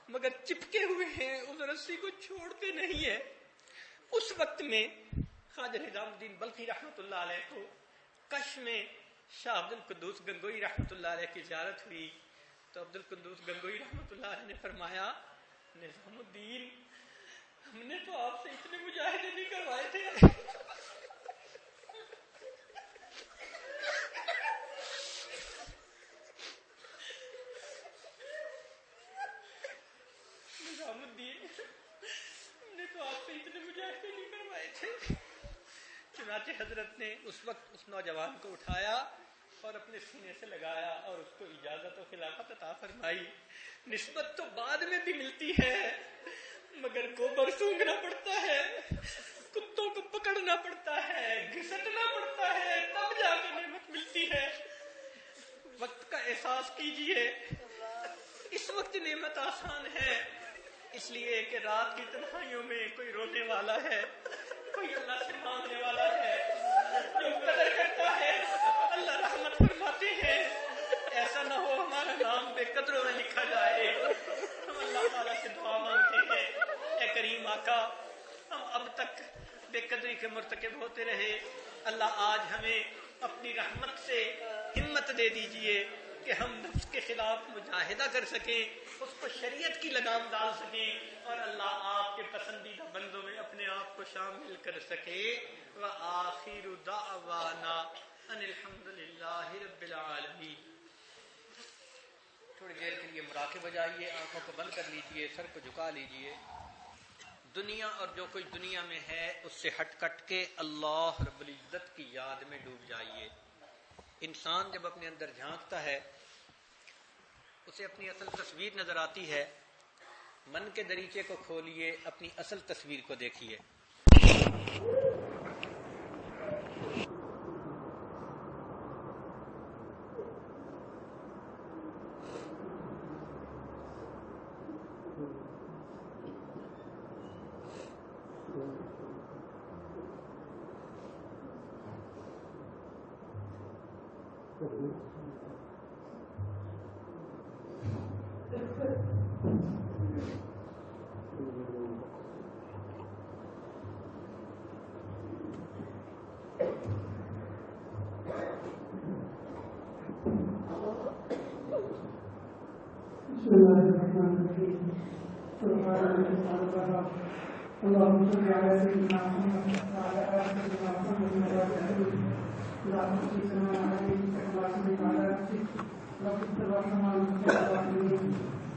مگر چپکے ہوئے ہیں, اس رسی کو چھوڑتے نہیں ہیں. اس وقت میں خواجہ نظام الدین بلخی رحمۃ اللہ علیہ کو کش میں شاہ عبد القدوس گنگوئی رحمۃ اللہ علیہ کی زیارت ہوئی. تو عبد القدوس گنگوئی رحمۃ اللہ علیہ نے فرمایا, نظام الدین ہم نے تو آپ سے اتنے مجاہدے نہیں کروائے تھے, نظام الدین ہم نے تو آپ سے اتنے مجاہدے نہیں کروائے تھے. چنانچہ حضرت نے اس وقت اس نوجوان کو اٹھایا اور اپنے سینے سے لگایا اور اس کو اجازت و خلافت عطا فرمائی. نسبت تو بعد میں بھی ملتی ہے مگر گوبر سونگنا پڑتا ہے, کتوں کو پکڑنا پڑتا ہے, گھسٹنا پڑتا ہے, تب جا کے نعمت ملتی ہے. وقت کا احساس کیجئے, اس وقت نعمت آسان ہے, اس لیے کہ رات کی تنہائیوں میں کوئی رونے والا ہے, کوئی اللہ سے مانگنے والا ہے, جو قدر کرتا ہے اللہ رحمت فرماتے ہیں. ایسا نہ ہو ہمارا نام بے قدروں میں لکھا جائے. ہم اللہ تعالیٰ سے دعا مانگتے ہیں, اے کریم آقا ہم اب تک بے قدری کے مرتکب ہوتے رہے, اللہ آج ہمیں اپنی رحمت سے ہمت دے دیجئے کہ ہم نفس کے خلاف مجاہدہ کر سکیں, اس کو شریعت کی لگام ڈال سکیں, اور اللہ آپ کے پسندیدہ بندوں میں اپنے آپ کو شامل کر سکے. وآخر دعوانا ان الحمد للہ رب العالمین. تھوڑی دیر کے لیے مراقبہ جائیے, آنکھوں کو بند کر لیجئے, سر کو جھکا لیجئے. دنیا اور جو کچھ دنیا میں ہے اس سے ہٹ کٹ کے اللہ رب العزت کی یاد میں ڈوب جائیے. انسان جب اپنے اندر جھانکتا ہے اسے اپنی اصل تصویر نظر آتی ہے. من کے دریچے کو کھولیے, اپنی اصل تصویر کو دیکھیے. اللهم صل على سيدنا محمد وعلى آل سيدنا محمد وسلم. اللهم صل عليه وسلم على نفسك رب الرحمن الرحيم.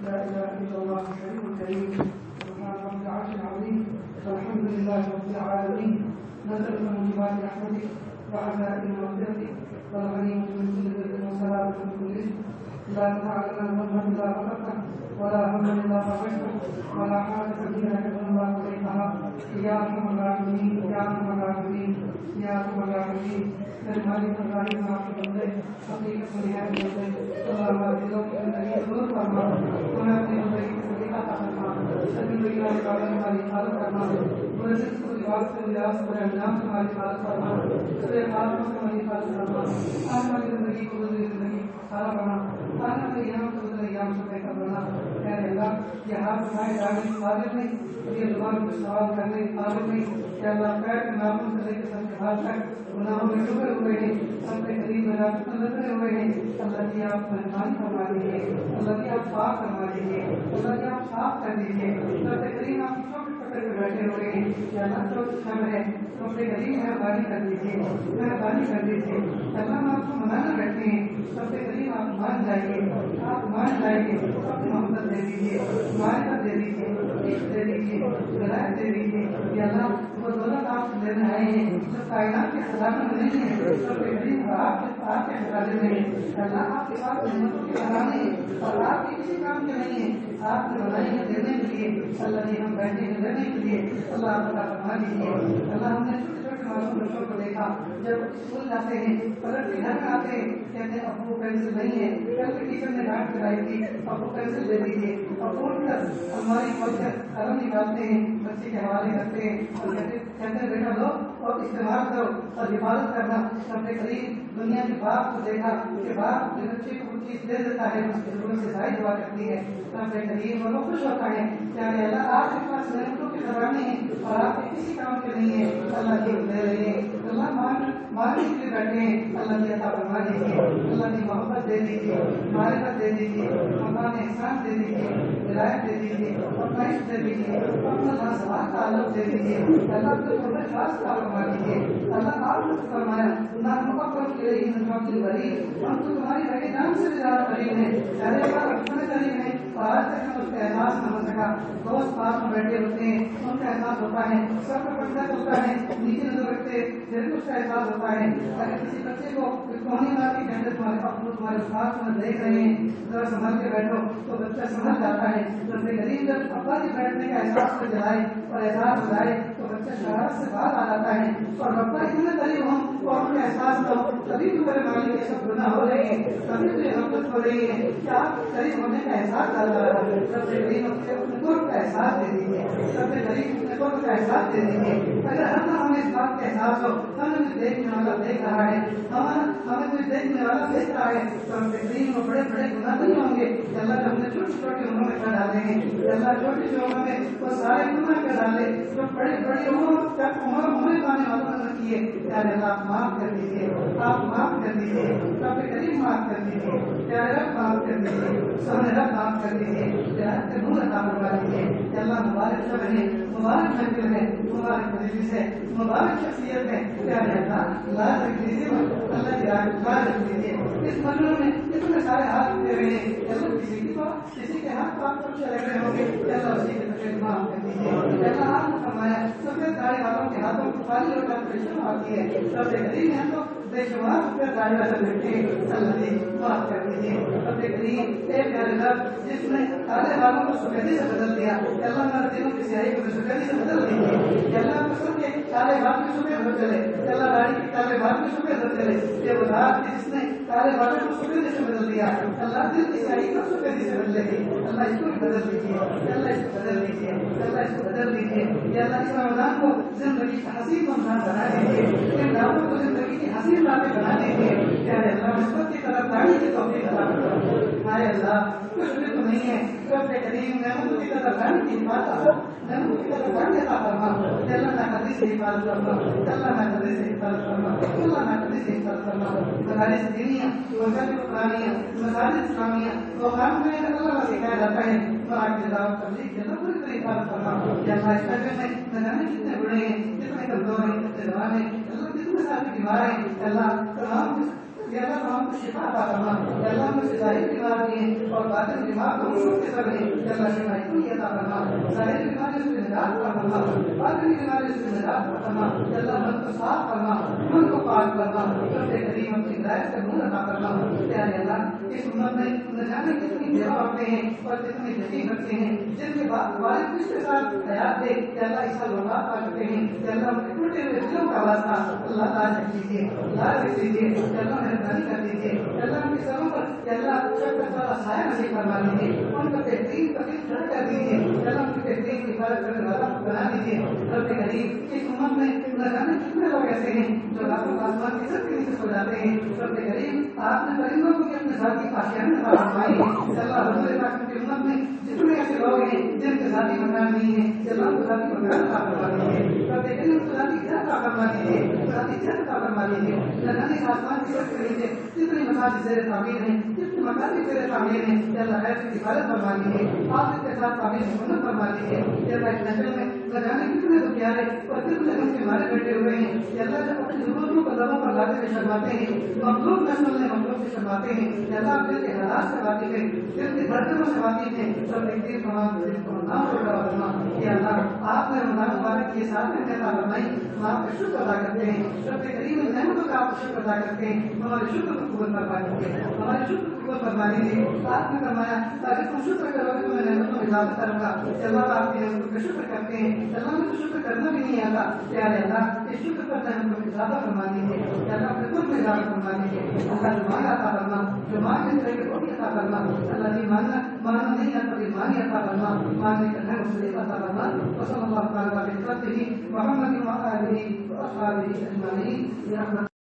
لا إله إلا الله الحليم الكريم سبحان رب العرش العظيم. والحمد لله رب العالمين. نسألك موجبات رحمتك وعزائم مغفرتك والغنيمة من كل بر وسلامة من كل إثم لا تدع لنا ذنبا إلا غفرته ولا هما إلا فرجته ولا حاجة فيها إلا الله قضيتها يا أرحم الراحمين يا أرحم الراحمين يا أرحم الراحمين المالك الرحيم معك بندے حقیق سنیات بندے اللہم عزیزوں کی زندگی دور فرما انہیں اپنی زندگی کی صدیقہ عطا فرما سبھی دنیا والے کاموں ہماری حفاظت فرما مرشد کو لباس سے لباس پر انجام سے ہماری حفاظت فرما سبھی خاتموں سے ہماری حفاظت فرما آنے والی زندگی کو گزری زندگی سارا بنا آنے والی ایام کو گزرے ایام سے بہتر بنا اے اللہ یہ ہاتھ اٹھائے جانے کی قابل نہیں یہ زبان کو سوال کرنے کی قابل نہیں کہ اللہ خیر کے ناموں سے لے کے سب کے ہاتھ تک گناہوں میں ڈوبے ہوئے ہیں سب کے قریب نجات لگے ہوئے ہیں اللہ کی آپ مہربانی فرما دیجیے اللہ کی آپ پاک فرما دیجیے اللہ کی آپ صاف کر دیجیے سب کے قریب آپ چھوٹے چھوٹے پہ بیٹھے ہوئے ہیں کہ اللہ جو شم ہے سب کے قریب مہربانی کر دیجیے اللہ آپ کو منانا بیٹھے ہیں سب کے قریب آپ مان جائیے سب کی محبت دے دیجیے معرفت دے دیجیے عشق دے دیجیے ولایت دے دیجیے کہ اللہ وہ دولت آپ لینے آئے ہیں سب کائنات کے خزانے میں نہیں ہے سب کے قریب آپ کے خزانے میں ہے اللہ آپ کے پاس نعمتوں کے خزانے ہیں اور آپ کے کسی کام کے نہیں ہیں آپ نے بنائی ہے دینے کے لیے اللہ نے ہم بیٹھے ہیں لینے کے لیے اللہ آپ کا فرما دیجیے اللہ ہم نے چھوٹے چھوٹے معصوم بچوں کو دیکھا جب اسکول جاتے ہیں پلٹ کے گھر میں آتے ہیں کہتے ہیں ابو پینسل نہیں ہے کل کے ٹیچر نے ڈانٹ کرائی تھی ابو پینسل دے دیجیے اور اٹھ کر ہماری کر قلم نکالتے ہیں بچے کے حوالے کرتے ہیں اور کہتے ہیں بیٹا لو اور استعمال کرو اور حفاظت کرنا اپنے قریب دنیا کے باپ کو دیکھا کہ باپ اپنے بچے کو کچھ چیز دے دیتا ہے اس کی ضرورت سے زائد ہوا کرتی ہے اپنے قریب اور وہ خوش ہوتا ہے کہ اللہ آپ کے پاس نعمتوں کے خزانے ہیں اور آپ کے کسی کام کے نہیں ہے اللہ کی دے رہے ہیں اللہ ماننے کے لیے بیٹھے ہیں اللہ کی عطا فرما دیجیے اللہ کی محبت دے دیجیے معرفت دے دیجیے مقام احسان دے دیجیے ولایت دے دیجیے اپنا عشق دے دیجیے اپنا لازوال تعلق دے دیجیے اللہ کے قرب خاص کا فرما دیجیے اللہ آپ نے فرمایا نہ محبت کے لیے ہم تو تمہاری رہے جان سے زیادہ قریب ہیں پہلے بار اپنے قریب ہیں اور آج تک ہم اس کا احساس نہ ہو سکا دوست پاس میں بیٹھے ہوتے ہیں ان کا احساس ہوتا ہے سب کا پردہ ہوتا ہے نیچے نظر رکھتے پھر اس کا احساس ہوتا ہے اگر کسی بچے کو کوہنی بات کی کہتے تمہارے ابو تمہارے ساتھ میں دیکھ رہے ہیں ذرا سنبھل کے بیٹھو تو بچہ سمجھ جاتا ہے جب غریب جب ابا کے بیٹھنے کا احساس کو جلائے اور احساس ہو جائے تو بچہ شرارت سے باہر آ جاتا ہے اور ابا اتنے قریب ہوں تو اپنے احساس دو تبھی تمہارے مالک یہ سب گناہ ہو رہے ہیں تبھی تمہیں غفلت ہو رہی ہے کہ آپ قریب ہونے کا احساس ڈال رہا ہے سب سے غریب اپنے قرب کا احساس دے دیجیے سب سے غریب اپنے قرب کا احساس دے دیجیے اگر ہمیں اس بات کا احساس ہو ہمیں کچھ دیکھنے والا دیکھ رہا ہے ہمیں کچھ دیکھنے والا دیکھ رہا ہے تو ہم تقریب میں بڑے بڑے گناہ نہیں ہوں گے کہ اللہ ہم نے چھوٹی چھوٹی عمروں میں کر ڈالے ہیں اللہ چھوٹی سی عمر میں وہ سارے گناہ کر ڈالے جو بڑی بڑی عمر ہمارے پانے والوں نے کیے پیارے اللہ آپ معاف کر دیجیے آپ معاف کر دیجیے رب کریم معاف کر دیجیے پیارے رب معاف کر دیجیے سونے رب معاف کر دیجیے پیارے کے نور عطا فرما دیجیے کہ اللہ مبارک شب ہے مبارک محفل ہے مبارک مجلس ہے مبارک شخصیت ہے پیارے اللہ لا رکھ دیجیے اللہ کی راہ لا رکھ دیجیے اس مجلس میں اتنے سارے ہاتھ دے رہے ہیں اللہ کسی کے ہاتھ پاک کچھ لگ رہے ہوں گے اللہ اسی کے تقریب معاف کر دیجیے اللہ آپ نے فرمایا سفید داڑھی والوں کے ہاتھوں کو پانی لوٹا پریشان آتی ہے سب سے قریب ہیں تو بے شمار سفید داڑھی والے بیٹھے اللہ جی معاف کر دیجیے سب سے قریب ایک پیارے رب جس نے کالے والوں کو سفیدی سے بدل دیا اللہ ہمارے دلوں کی سیاہی کو سفیدی سے بدل دیجیے اللہ قسم کے کالے بال میں سفید ہو چلے اللہ داڑھی کے کالے بال میں سفید ہو چلے یہ وہ ذات جس نے کالے بالوں کو سفیدی سے بدل دیا اللہ دل کی سیاہی کو سفیدی سے بدلے گی اللہ اس کو بھی بدل دیجیے اللہ اس کو بدل دیجیے اللہ اس کو بدل دیجیے یا اللہ اس رمضان کو زندگی کا حسین رمضان بنا دیجیے ان راتوں کو زندگی کی حسین راتیں بنا دیجیے یا اللہ مثبت کی طرف داڑھی کی توفیق عطا فرما ہائے اللہ کچھ بھی تو نہیں ہے رب کریم نعمتوں کی طرف داڑھی کی حفاظت نعمتوں کی طرف داڑھی عطا فرما اللہ میں حدیث سے حفاظت فرما اللہ میں حدیث سے حفاظت فرما اللہ میں حدیث سے حفاظت فرما مدارس دینیہ مساجد قرآنیہ مساجد اسلامیہ وہ کام میں اللہ کا سکھایا جاتا ہے مراکز دعوت تبلیغ کے اللہ پوری طرح حفاظت فرما یا اللہ اس میں نہ جانے کتنے بڑے ہیں کتنے کمزور ہیں کتنے جوان ہیں اللہ کتنے سارے بیمار ہیں اللہ تمام یا اللہ تمام کو شفا عطا فرما یا اللہ مجھ سے ظاہر بیمار بھی ہیں اور باطن بیمار دونوں کے سب ہیں یا اللہ شفائی کو ہی عطا فرما ظاہر بیماری سے نجات عطا فرما باطن بیماری سے نجات عطا فرما یا اللہ من کو صاف کرنا، من کو پاک کرنا، رب کریم اپنی ہدایت سے نور عطا کرنا۔ پیارے اللہ، اس امت میں نہ جانے کتنی بیوہ عورتیں ہیں اور کتنے یتیم بچے ہیں جن کے والد کس کے ساتھ حیات دے کہ اللہ اس سال وفات پا چکے ہیں کہ اللہ ان کے ٹوٹے ہوئے دلوں کا واسطہ اللہ تعالیٰ رکھ دیجیے، اللہ رکھ دیجیے کہ اللہ مہربانی کر دیجیے کہ اللہ ان کے سروں پر کہ اللہ شکر والا سایہ نصیب فرما دیجیے، ان کو بہترین تکلیف کھڑا کر دیجیے کہ اللہ ان کی بہترین حفاظت کرنے والا بنا دیجیے۔ رب کریم، اس امت میں نہ جانے کتنے لوگ ایسے ہیں جو راتوں کو آسمان کی سب کے نیچے سو جاتے ہیں۔ رب کریم، آپ نے پرندوں کو بھی اپنے ذاتی آشیانے عطا فرمائی ہے کہ اللہ حضور پاک کی امت میں جتنے ایسے لوگ ہیں جن کے ذاتی مکان نہیں ہے کہ اللہ کو ذاتی مکان عطا فرما دیجیے۔ رب کریم، ان کو ذاتی گھر عطا فرما دیجیے، ذاتی چھت عطا فرما دیجیے۔ نہ جانے آسمان کی سب کے نیچے جتنے مساجد زیر تعمیر ہیں، جتنے مکان زیر تعمیر ہیں کہ اللہ خیر کی حفاظت فرما دیجیے، آپ کے ساتھ تعمیر سنت فرما دیجیے۔ کہ اللہ اس نسل میں نہ جانے کتنے تو پیارے اور کتنے ان کے مارے بیٹھے ہوئے ہیں کہ اللہ جب اپنی ضرورتوں کو لبوں پر لاتے ہوئے شرماتے ہیں، مخلوق نسل میں مخلوق سے شرماتے ہیں کہ اللہ دل کے حالات سے واقف ہے، دل کے دھڑکنوں سے واقف ہے۔ سب ایک دیر تمام دل کو نام کرنا کہ اللہ آپ نے رمضان مبارک کے ساتھ میں عطا فرمائی، ہم آپ کا شکر ادا کرتے ہیں۔ رب کریم، نعمتوں کا آپ کا شکر ادا کرتے ہیں، ہمارے شکر کو قبول فرما دیجیے، ہمارے شکر کو قبول فرما دیجیے۔ آپ نے فرمایا تاکہ تم شکر کرو گے تو میں نعمتوں میں اضافہ کروں گا۔ اللہ آپ کی نعمتوں کا شکر کرتے ہیں، اللہ میں تو شکر کرنا بھی نہیں آتا۔ پیارے اللہ، اس شکر پر نعمتوں میں اضافہ فرما دیجیے، اللہ اپنے خود میں اضافہ فرما دیجیے۔ اللہ جو مانگا عطا فرما، جو مانگنے چاہیے وہ بھی عطا فرما۔ اللہ جی مانگنا نہیں آتا بھی مانگے عطا فرما، مانگنے کا ہے اس لیے عطا فرما۔ وصلی اللہ تعالیٰ علیہ وسلم محمد وآلہ وأصحابہ أجمعين۔